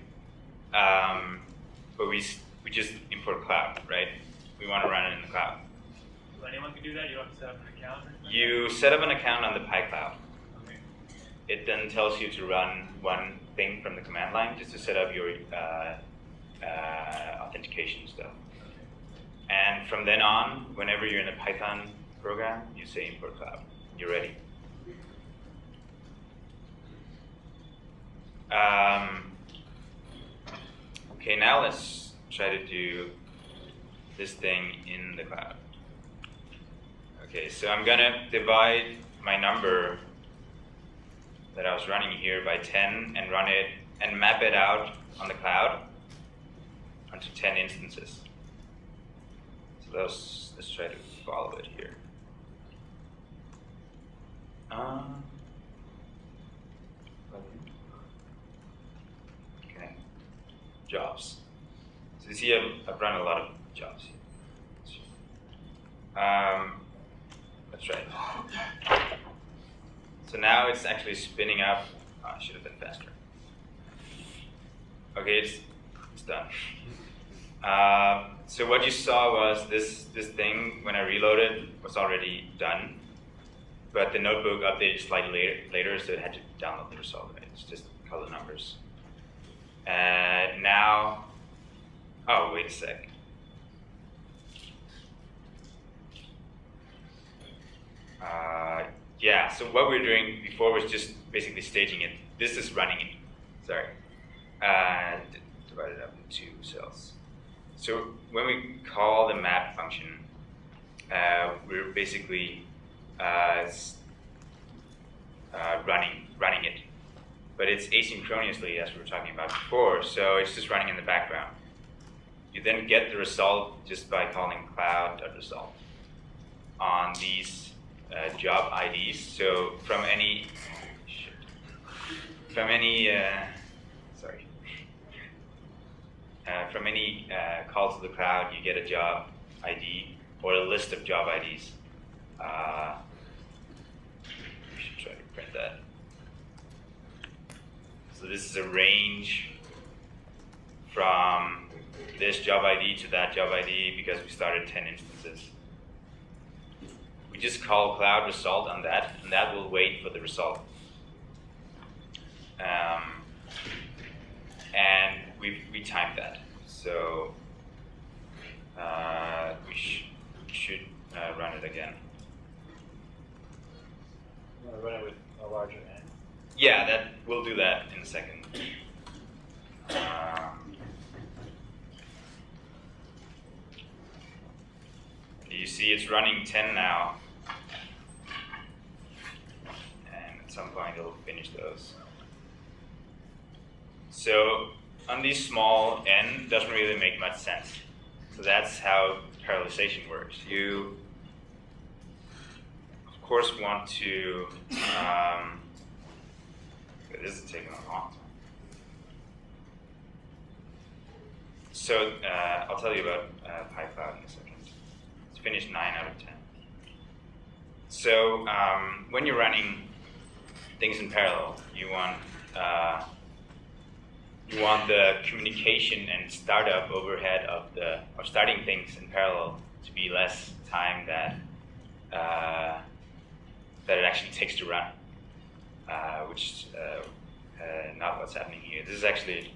But we just import cloud, right? We want to run it in the cloud. So anyone can do that? You don't have to set up an account? You set up an account on the PyCloud. Okay. it then tells you to run one thing from the command line just to set up your authentication stuff. And from then on, whenever you're in a Python program, you say import cloud. You're ready. Okay, now let's try to do this thing in the cloud. Okay, so I'm gonna divide my number that I was running here by 10 and run it and map it out on the cloud onto 10 instances. So let's try to follow it here. Okay, jobs. So you see I've run a lot of jobs here. Let's try it. So now it's actually spinning up. Oh, I should have been faster. Okay, it's done. So what you saw was this thing, when I reloaded, was already done. But the notebook updated slightly later, so it had to download the result. Right? It's just color numbers. Now, oh, wait a sec. Yeah, so what we were doing before was just basically staging it. This is running it. Sorry. Divided up into 2 cells. So when we call the map function, we're basically running it. But it's asynchronously, as we were talking about before, so it's just running in the background. You then get the result just by calling cloud.result on these job IDs. So from any call to the cloud, you get a job ID or a list of job IDs. We should try to print that. So this is a range from this job ID to that job ID because we started 10 instances. We just call cloud result on that, and that will wait for the result. And we timed that. So we should run it again. You want to run it with a larger n? Yeah, we'll do that in a second. You see it's running 10 now. And at some point it'll finish those. So on these small n, doesn't really make much sense. So that's how parallelization works. You, of course, want to, this is taking a long time. So I'll tell you about PyCloud in a second. It's finished 9 out of 10. So when you're running things in parallel, you want the communication and startup overhead of starting things in parallel to be less time that it actually takes to run, which is not what's happening here. This is actually,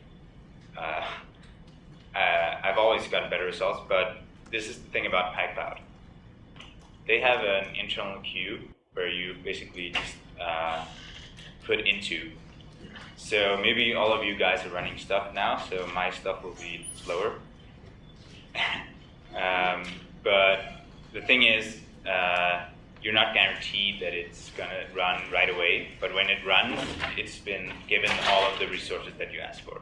I've always gotten better results, but this is the thing about PyCloud. They have an internal queue where you basically just put into. So maybe all of you guys are running stuff now, so my stuff will be slower. But the thing is, you're not guaranteed that it's going to run right away, but when it runs, it's been given all of the resources that you asked for.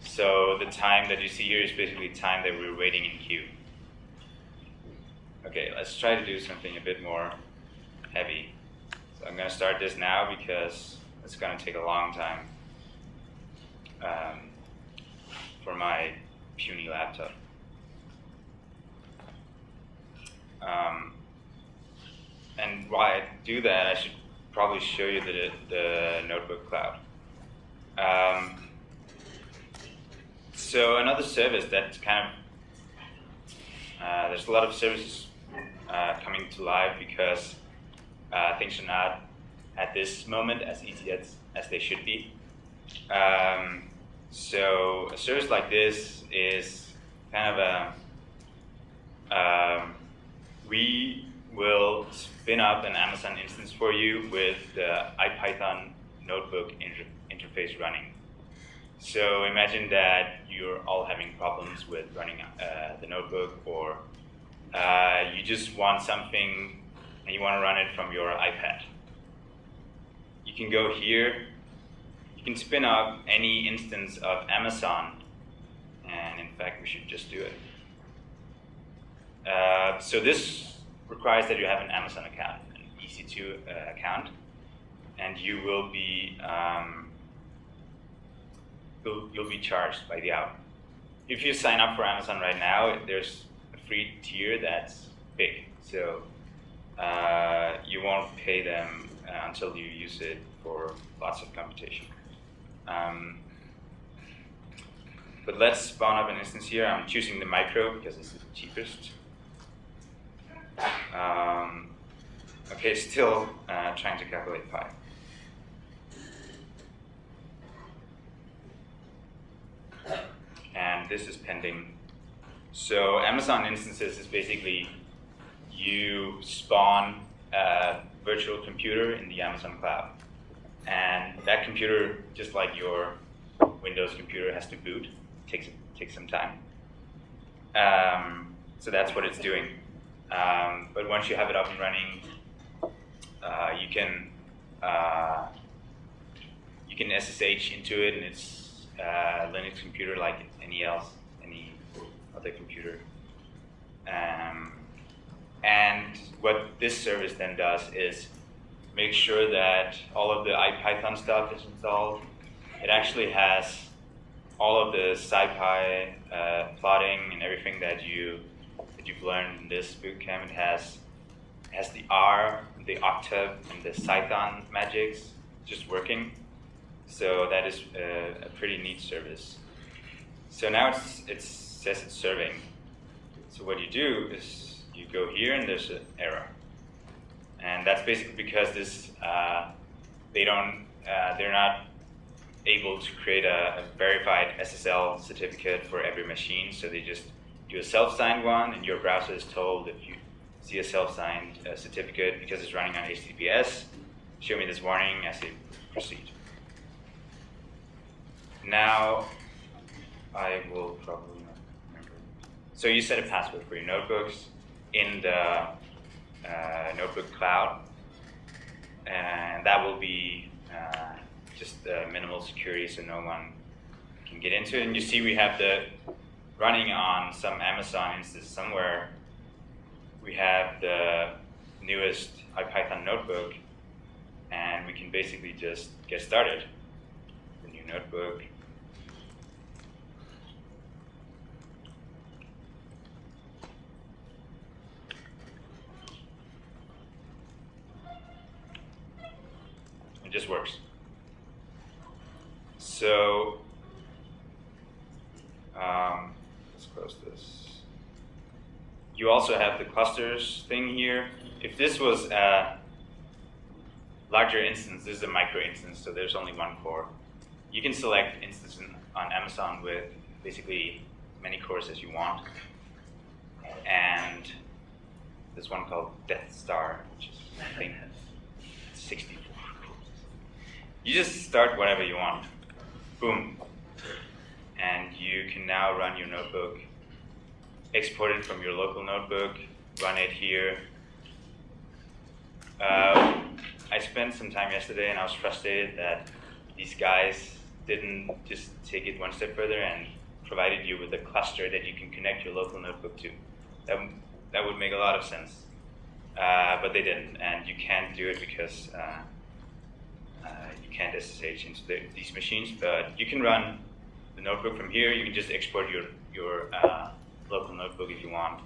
So the time that you see here is basically time that we're waiting in queue. Okay, let's try to do something a bit more heavy. So I'm going to start this now because it's going to take a long time for my puny laptop. And while I do that, I should probably show you the notebook cloud. So another service that's kind of, there's a lot of services coming to life because things are not at this moment as easy as they should be. So a service like this is kind of we will spin up an Amazon instance for you with the IPython notebook interface running. So imagine that you're all having problems with running the notebook, or you just want something and you want to run it from your iPad. You can go here, you can spin up any instance of Amazon, and in fact we should just do it. So this requires that you have an Amazon account, an EC2 account, and you will be you'll be charged by the hour. If you sign up for Amazon right now, there's a free tier that's big, so you won't pay them until you use it for lots of computation. But let's spawn up an instance here. I'm choosing the micro because this is the cheapest. Okay, still trying to calculate pi. And this is pending. So Amazon instances is basically you spawn a virtual computer in the Amazon cloud. And that computer, just like your Windows computer, has to boot. It takes some time. So that's what it's doing. But once you have it up and running, you can SSH into it, and it's a Linux computer like any other computer. And what this service then does is make sure that all of the IPython stuff is installed. It actually has all of the SciPy plotting and everything that you've learned in this bootcamp. It has the R, the octave, and the Python magics just working. So that is a pretty neat service. So now it says it's serving. So what you do is you go here and there's an error, and that's basically because this they're not able to create a verified SSL certificate for every machine. So they just do a self-signed one, and your browser is told if you see a self-signed certificate because it's running on HTTPS, show me this warning as they proceed. Now, I will probably not remember. So you set a password for your notebooks in the notebook cloud, and that will be just minimal security, so no one can get into it. And you see we have the running on some Amazon instance somewhere. We have the newest IPython notebook, and we can basically just get started. The new notebook. It just works. So let's close this. You also have the clusters thing here. If this was a larger instance, this is a micro instance, so there's only one core. You can select instance on Amazon with basically as many cores as you want. And there's one called Death Star, which is, I think, 64 cores. You just start whatever you want. Boom. And you can now run your notebook, export it from your local notebook, run it here. I spent some time yesterday and I was frustrated that these guys didn't just take it one step further and provided you with a cluster that you can connect your local notebook to. That would make a lot of sense, but they didn't, and you can't do it because you can't SSH into these machines, but you can run the notebook from here. You can just export your local notebook if you want.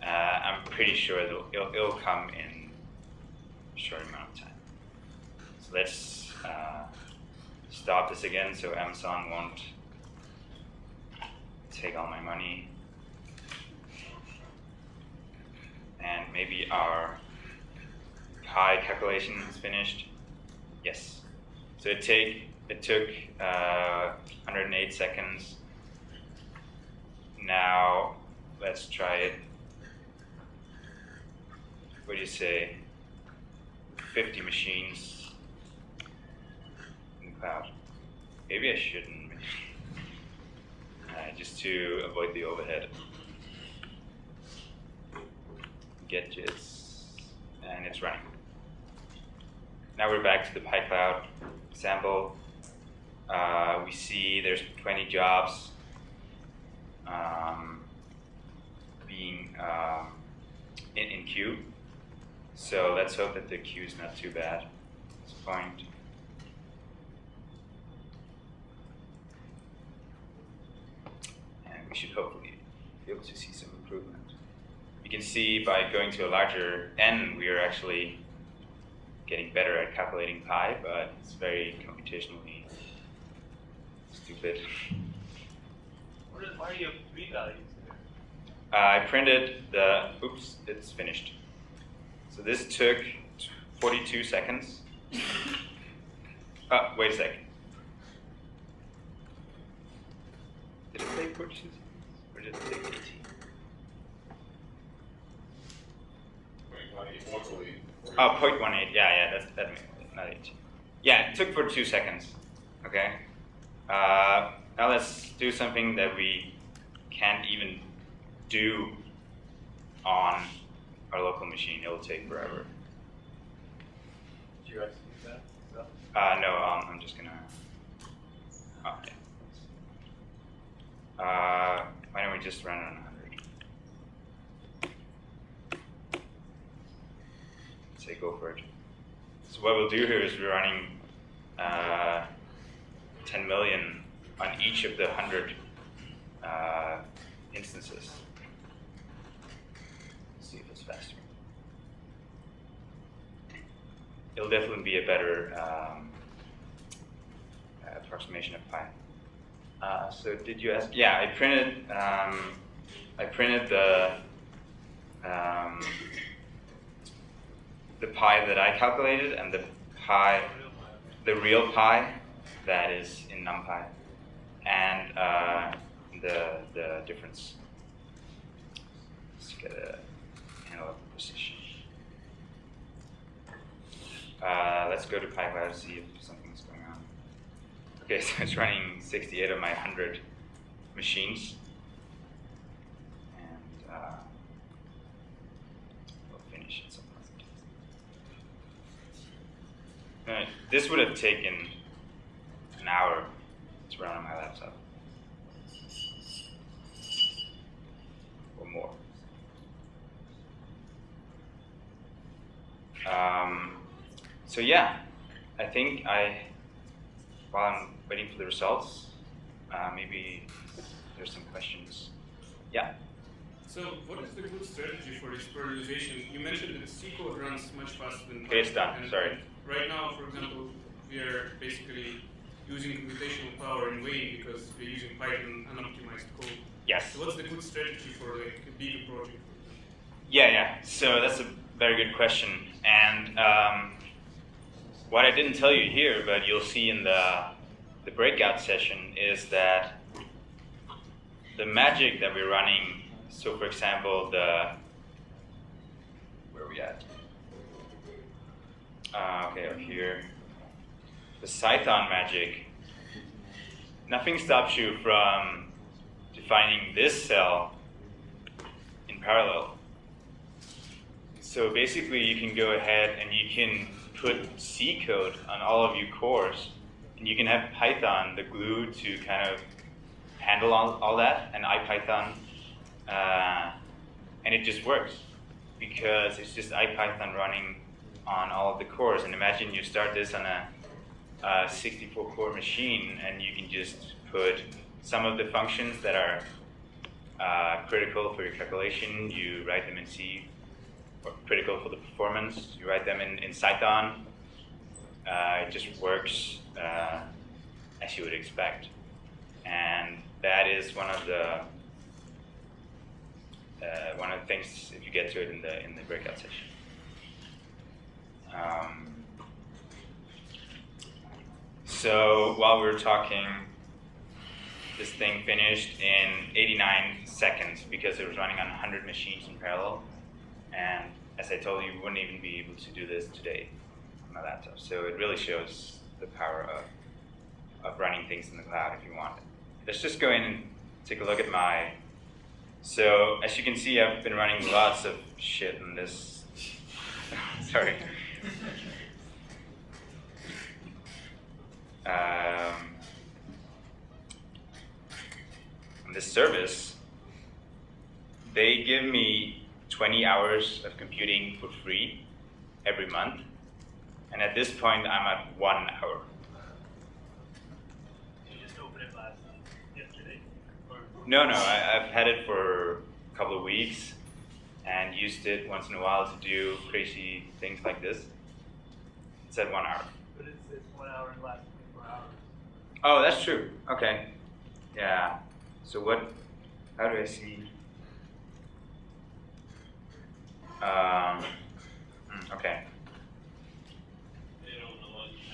I'm pretty sure it'll come in a short amount of time. So let's stop this again so Amazon won't take all my money. And maybe our pi calculation is finished. Yes. So it took 108 seconds. Now let's try it. What do you say? 50 machines in the cloud. Maybe I shouldn't. Just to avoid the overhead. Gadgets, and it's running. Now we're back to the PyCloud example. We see there's 20 jobs being in queue. So let's hope that the queue is not too bad at this point. And we should hopefully be able to see some improvement. You can see by going to a larger n, we are actually getting better at calculating pi, but it's very computationally stupid. Why are you p-values there? I printed the, oops, it's finished. So this took 42 seconds. Oh, wait a second. Did it say 42 seconds? Or did it say 18? Oh, 0.18, yeah, that makes it, not 18. Yeah, it took 42 seconds, okay? Now let's do something that we can't even do on our local machine. It'll take forever. Did you execute that? No, I'm just gonna, okay. Why don't we just run it on 100? Say go for it. So what we'll do here is we're running 10 million on each of the 100 instances. Let's see if it's faster. It'll definitely be a better approximation of pi. So did you ask? Yeah, I printed the pi that I calculated and the real pi that is in NumPy, and the difference. Let's get a handle of precision. Let's go to PyCloud to see if something's going on. Okay, so it's running 68 of my 100 machines, and we'll finish at some point. This would have taken an hour to run on my laptop, or more. So yeah, I think while I'm waiting for the results, maybe there's some questions. Yeah? So what is the good strategy for this parallelization? You mentioned that C code runs much faster than Python. Okay, it's done, sorry. Right now, for example, we are basically using computational power in vain because we're using Python unoptimized code. Yes. So what's the good strategy for like a bigger project? Yeah. So that's a very good question. And what I didn't tell you here, but you'll see in the breakout session, is that the magic that we're running, so for example, where are we at? Okay, up here. The Python magic, nothing stops you from defining this cell in parallel. So basically you can go ahead and you can put C code on all of your cores, and you can have Python, the glue, to kind of handle all that, and IPython, and it just works because it's just IPython running on all of the cores. And imagine you start this on a 64 core machine, and you can just put some of the functions that are critical for your calculation, you write them in C, or critical for the performance, you write them in Python. It just works as you would expect. And that is one of the things, if you get to it in the breakout session. So while we were talking, this thing finished in 89 seconds because it was running on 100 machines in parallel. And as I told you, we wouldn't even be able to do this today on my laptop. So it really shows the power of running things in the cloud if you want it. Let's just go in and take a look at my... So as you can see, I've been running lots of shit in this. Sorry. On this service, they give me 20 hours of computing for free every month. And at this point, I'm at 1 hour. You just opened it yesterday? Or? No, I've had it for a couple of weeks and used it once in a while to do crazy things like this. It's at 1 hour. But it's 1 hour and lasts 24 hours. Oh, that's true. Okay. Yeah. So how do I see? Okay. They don't know what you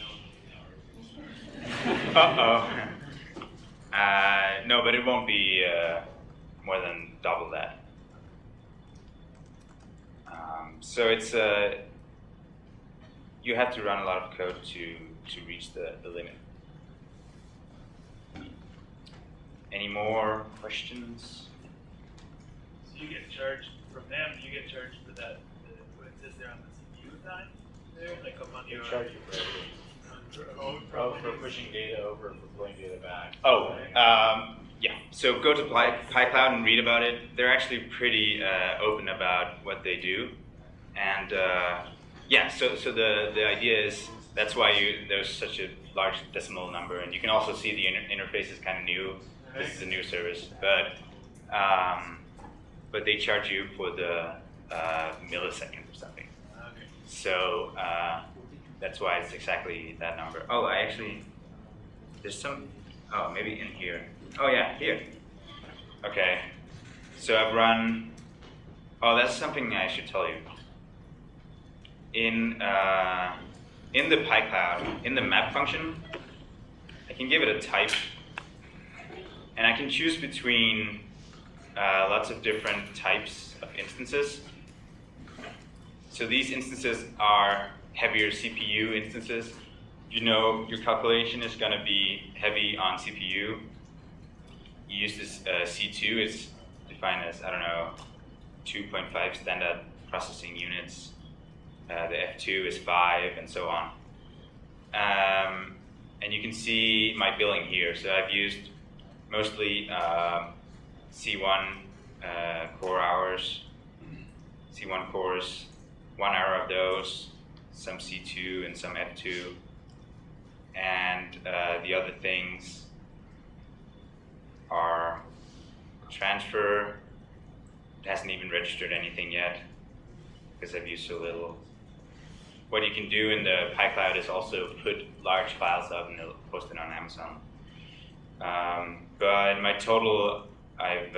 know. Uh-oh. No, but it won't be more than double that. So it's you have to run a lot of code to reach the limit. Any more questions? So you get charged from them, you get charged for that, what it says there on the CPU time? There, like a money. They charge you for everything. For pushing data over, for pulling data back. Oh, yeah. So go to PyCloud and read about it. They're actually pretty open about what they do. And yeah, so the idea is that's why there's such a large decimal number. And you can also see the interface is kind of new. This is a new service. But they charge you for the millisecond or something. Okay. So that's why it's exactly that number. Oh, there's some, oh, maybe in here. Oh yeah, here. Okay, so I've run, oh, that's something I should tell you. In the PyCloud, in the map function, I can give it a type, and I can choose between lots of different types of instances. So these instances are heavier CPU instances. You know your calculation is going to be heavy on CPU. You use this C2, it's defined as, I don't know, 2.5 standard processing units. The F2 is 5, and so on. And you can see my billing here. So I've used mostly C1 core hours, C1 cores, 1 hour of those, some C2 and some F2. And the other things are transfer. It hasn't even registered anything yet because I've used so little. What you can do in the PyCloud is also put large files up and post it on Amazon. But in my total, I've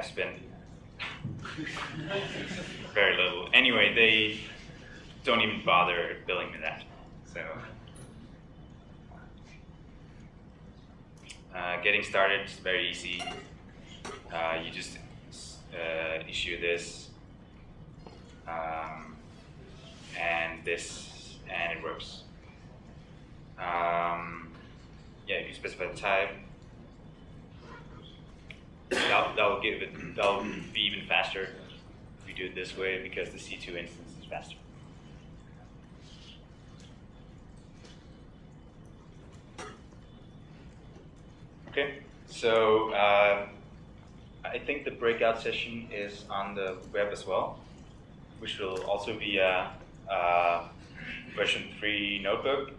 spent very little. Anyway, they don't even bother billing me that. So getting started is very easy. You just issue this and this, and it works. Yeah, if you specify the type, that'll be even faster if you do it this way because the C2 instance is faster. Okay, so I think the breakout session is on the web as well, which will also be a version 3 notebook.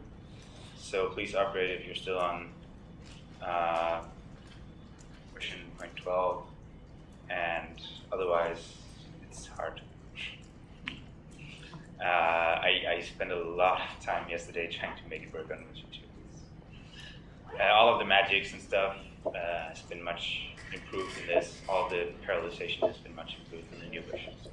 So please operate if you're still on version 0.12, and otherwise it's hard. I spent a lot of time yesterday trying to make it work on version 2. All of the magics and stuff has been much improved in this. All the parallelization has been much improved in the new versions.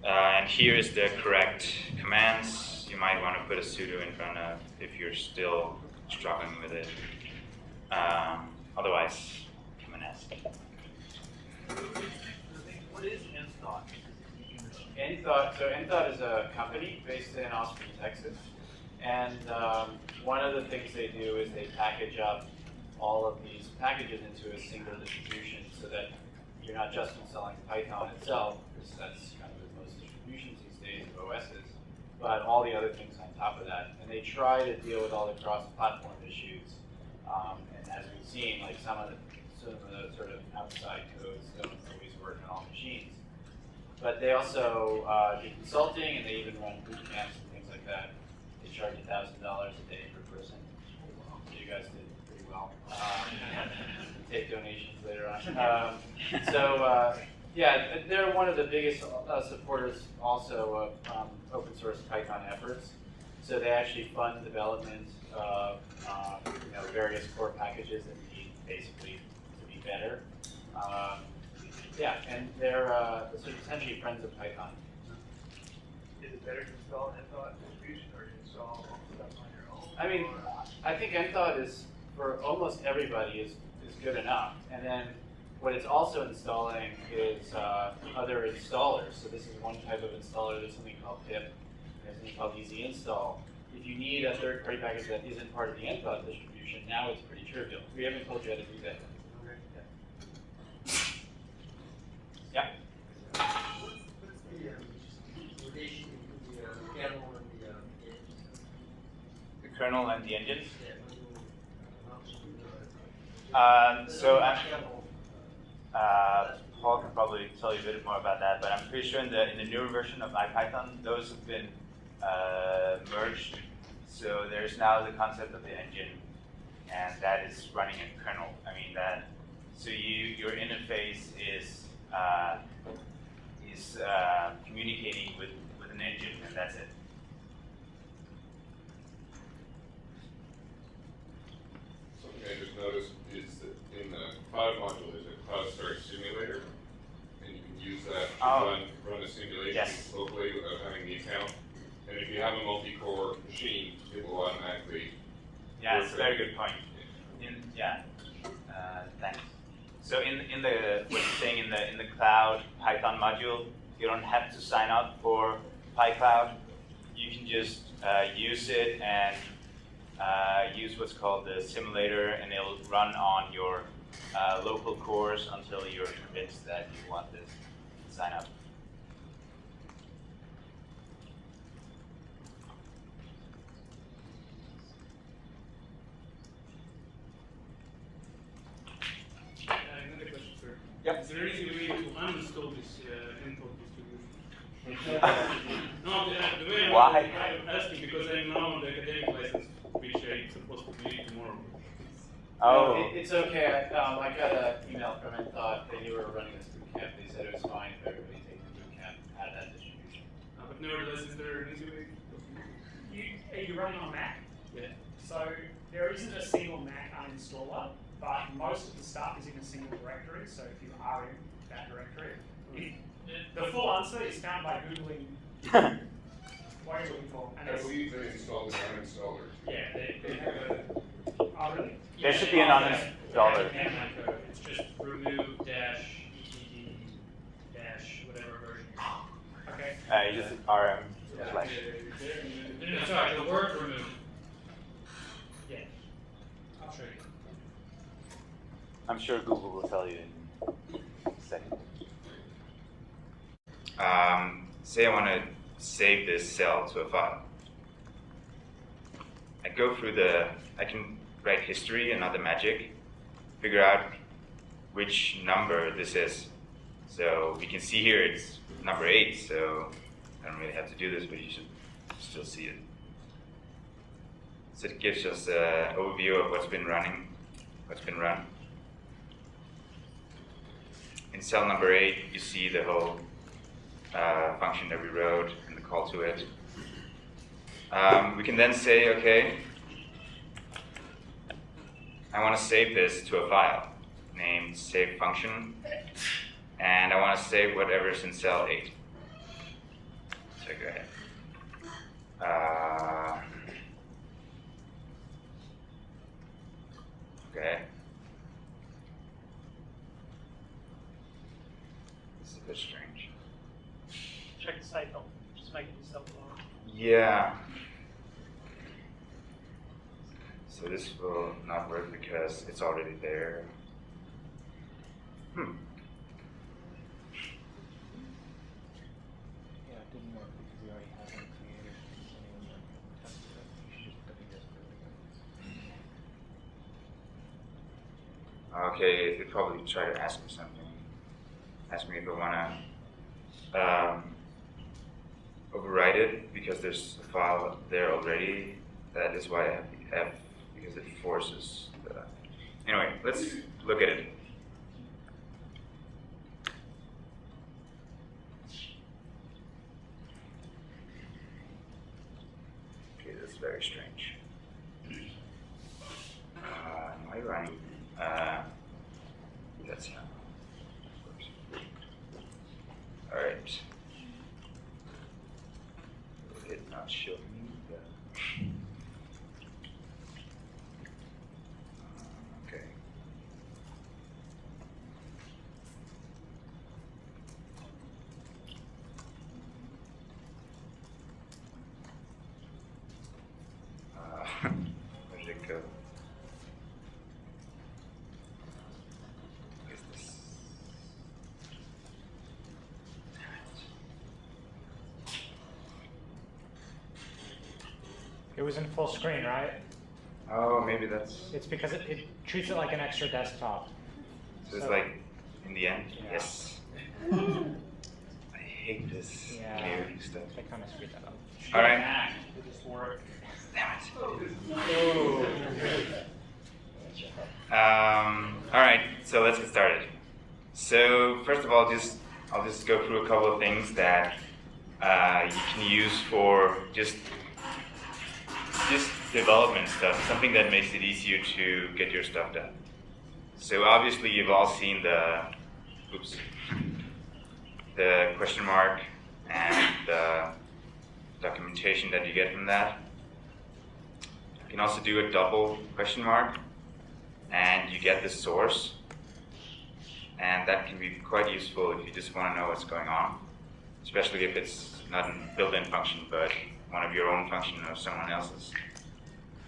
And here is the correct commands. you might want to put a sudo in front of if you're still struggling with it. Otherwise, come and ask. What is nthought? nthought is a company based in Austin, Texas. And one of the things they do is they package up all of these packages into a single distribution so that you're not just installing Python itself, because that's kind of with most distributions these days of OSs, but all the other things on top of that. And they try to deal with all the cross-platform issues. And as we've seen, like some of the sort of outside codes don't always work on all machines. But they also do consulting, and they even run boot camps and things like that. They charge $1,000 a day per person. So you guys did pretty well. Take donations later on. Yeah, they're one of the biggest supporters also of open source Python efforts. So they actually fund development of various core packages that need basically to be better. Yeah, and they're sort of essentially friends of Python. Is it better to install an nthought distribution or to install stuff on your own? I mean, I think nthought is, for almost everybody, is good enough. And then what it's also installing is other installers. So this is one type of installer. There's something called pip. There's something called easy install. If you need a third-party package that isn't part of the nthought distribution, now it's pretty trivial. We haven't told you how to do that. Yeah. What's the relation between the kernel and the engine? The kernel and the engines? Yeah, So Paul can probably tell you a bit more about that, but I'm pretty sure in the newer version of IPython, those have been merged. So there's now the concept of the engine, and that is running a kernel. I mean so your interface is communicating with an engine, and that's it. Something I just noticed is that in the cloud module, there's a cloud start simulator, and you can use that to run a simulation locally without having the account. And if you have a multi-core machine, it will automatically. Yeah, it's a very good point. Thanks. So in the what you're saying in the cloud Python module, you don't have to sign up for PyCloud. You can just use it and use what's called the simulator, and it'll run on your local cores until you're convinced that you want this to sign up. Another question, sir. Yep. Is there any way to uninstall this nthought distribution? No, the way Why? I'm asking because I'm now on the academic license, which I'm supposed to be tomorrow. Oh. It's okay. I got an email from nthought that you were running this bootcamp. They said it was fine if everybody takes the bootcamp had that distribution. But nevertheless, is there an easy way? Are you running on Mac? Yeah. So there isn't a single Mac uninstaller, but most of the stuff is in a single directory. So if you are in that directory, the full answer is found by Googling what you're looking for. And I believe they installed an uninstaller. yeah, they have a. Oh, really? There should be an uninstaller. It's just remove dash etd dash whatever version you're on. Okay. You just rm slash. No, sorry, the word remove. Yeah. I'll show you. I'm sure Google will tell you in a second. Say I want to save this cell to a file. I go through I can write history and other magic, figure out which number this is. So we can see here it's number 8, so I don't really have to do this, but you should still see it. So it gives us an overview of what's been run. In cell number 8, you see the whole function that we wrote and the call to it. We can then say, okay, I want to save this to a file named save function, and I want to save whatever's in cell 8. So go ahead. Okay. This is a bit strange. Check the state health. Just make it yourself alone. Yeah. So this will not work because it's already there. Yeah, it didn't work because we already have one created. Anyone that tested it, you should just copy this really good. Okay, they probably try to ask me something. Ask me if I want to overwrite it because there's a file there already. That is why I have the F, because it forces the... Anyway, let's look at it. Okay, that's very strange. Am I running? That's how it works. All right. Will it not show me the... Okay. Where did it go? What is this? It was in full screen, right? Oh, maybe that's... It's because it treats it like an extra desktop. So it's like, in the end, yes. I hate this new stuff. They kind of screwed that up. All right. It just worked. Damn it. All right, so let's get started. So first of all, I'll just go through a couple of things that you can use for just development stuff, something that makes it easier to get your stuff done. So obviously you've all seen the question mark and the documentation that you get from that. You can also do a double question mark and you get the source. And that can be quite useful if you just want to know what's going on, especially if it's not a built-in function, but one of your own function or someone else's.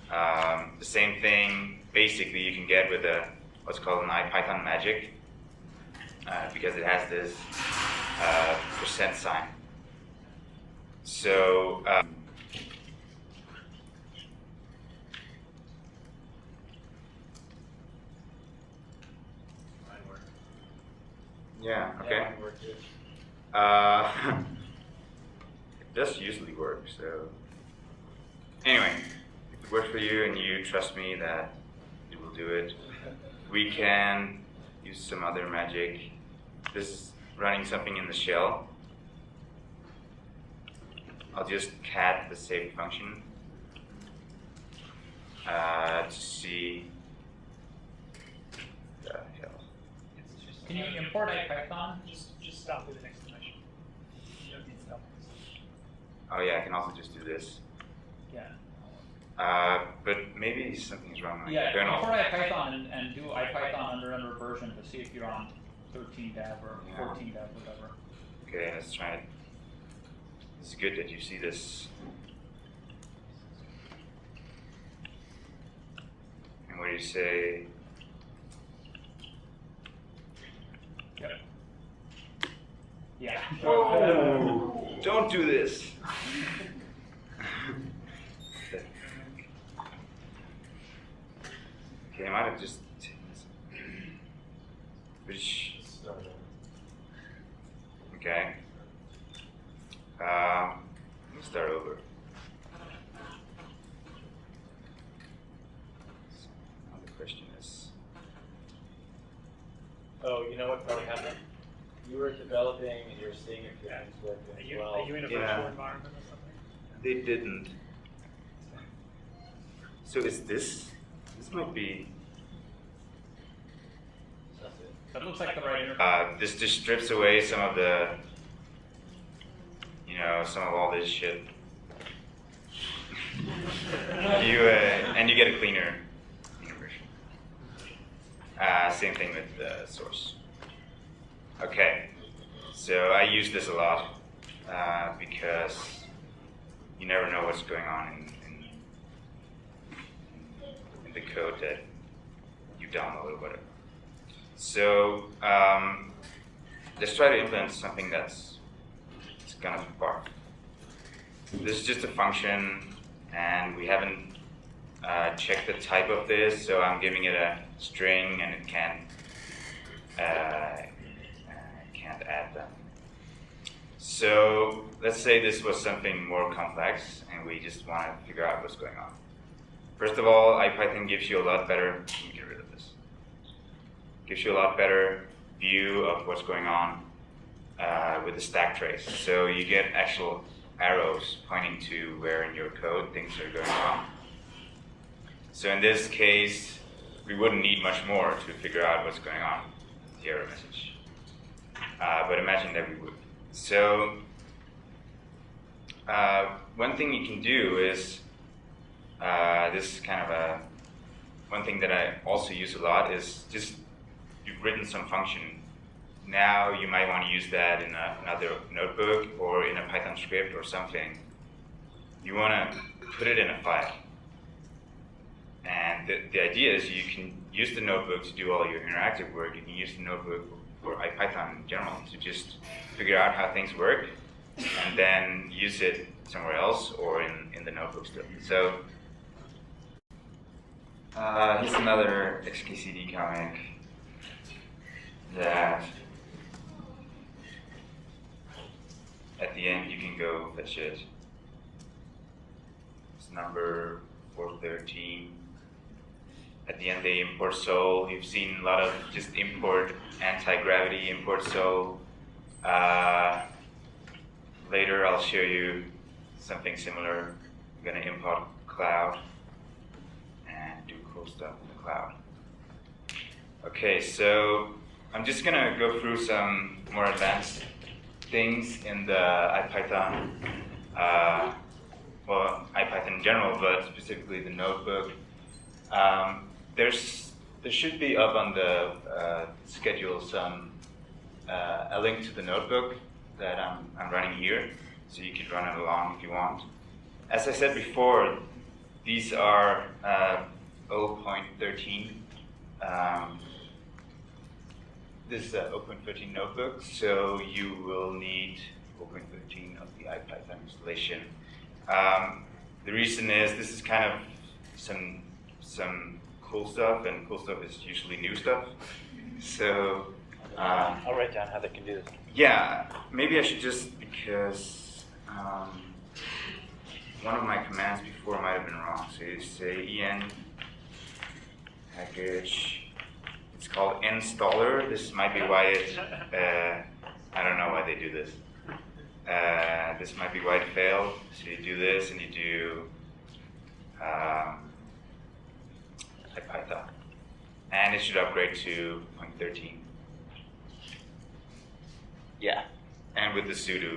The same thing, basically, you can get with what's called an IPython magic, because it has this percent sign. So, yeah, okay. It does usually work, so anyway, if it works for you and you trust me that it will do it, we can use some other magic. This is running something in the shell. I'll just cat the save function to see the hell. Can you import IPython? Just start with an exclamation. You don't need stuff. Oh yeah, I can also just do this. Yeah. But maybe something's wrong with Yeah, the kernel. import IPython and do IPython under version to see if you're on 13 dev or 14 dev, whatever. Okay, let's try it. It's good that you see this. And what do you say? Yep. Yeah. Whoa! Don't do this. Okay, I might have just taken this. Okay. Let me start over. So now the question is. Oh, you know what probably happened? You were developing and you were seeing if your things working as well. Are you in a virtual environment or something? They didn't. So is this? This might be. That's it. That looks like the right interface. This just strips away some of the, some of all this shit. And you get a cleaner version. Same thing with the source. Okay, so I use this a lot because you never know what's going on in the code that you download or whatever. So let's try to implement something that's gonna spark. This is just a function, and we haven't checked the type of this, so I'm giving it a string, and it can't add them. So let's say this was something more complex, and we just want to figure out what's going on. First of all, IPython gives you a lot better. Let me get rid of this. Gives you a lot better view of what's going on with the stack trace. So you get actual arrows pointing to where in your code things are going on. So in this case, we wouldn't need much more to figure out what's going on with the error message. But imagine that we would. So one thing you can do is, this is kind of one thing that I also use a lot is just you've written some function. Now you might want to use that in another notebook or in a Python script or something. You want to put it in a file. And the idea is you can use the notebook to do all your interactive work. You can use the notebook for IPython in general to just figure out how things work and then use it somewhere else or in the notebook still. So here's another XKCD comic that at the end you can go fetch it. It's number 413. At the end they import Sol. You've seen a lot of just import anti-gravity, import Sol. Later I'll show you something similar. I'm going to import cloud and do cool stuff in the cloud. Okay, so I'm just going to go through some more advanced things in the IPython, well, IPython in general, but specifically the notebook. There should be up on the schedule a link to the notebook that I'm running here, so you could run it along if you want. As I said before, these are 0.13. This is a 0.13 notebook, so you will need 0.13 of the IPython installation. The reason is this is kind of some cool stuff, and cool stuff is usually new stuff. So I'll write down how they can do this. Yeah, maybe I should just, because one of my commands before might have been wrong. So you say en package. It's called installer. This might be why it, I don't know why they do this. This might be why it failed. So you do this and you do IPython. And it should upgrade to 0.13. Yeah, and with the sudo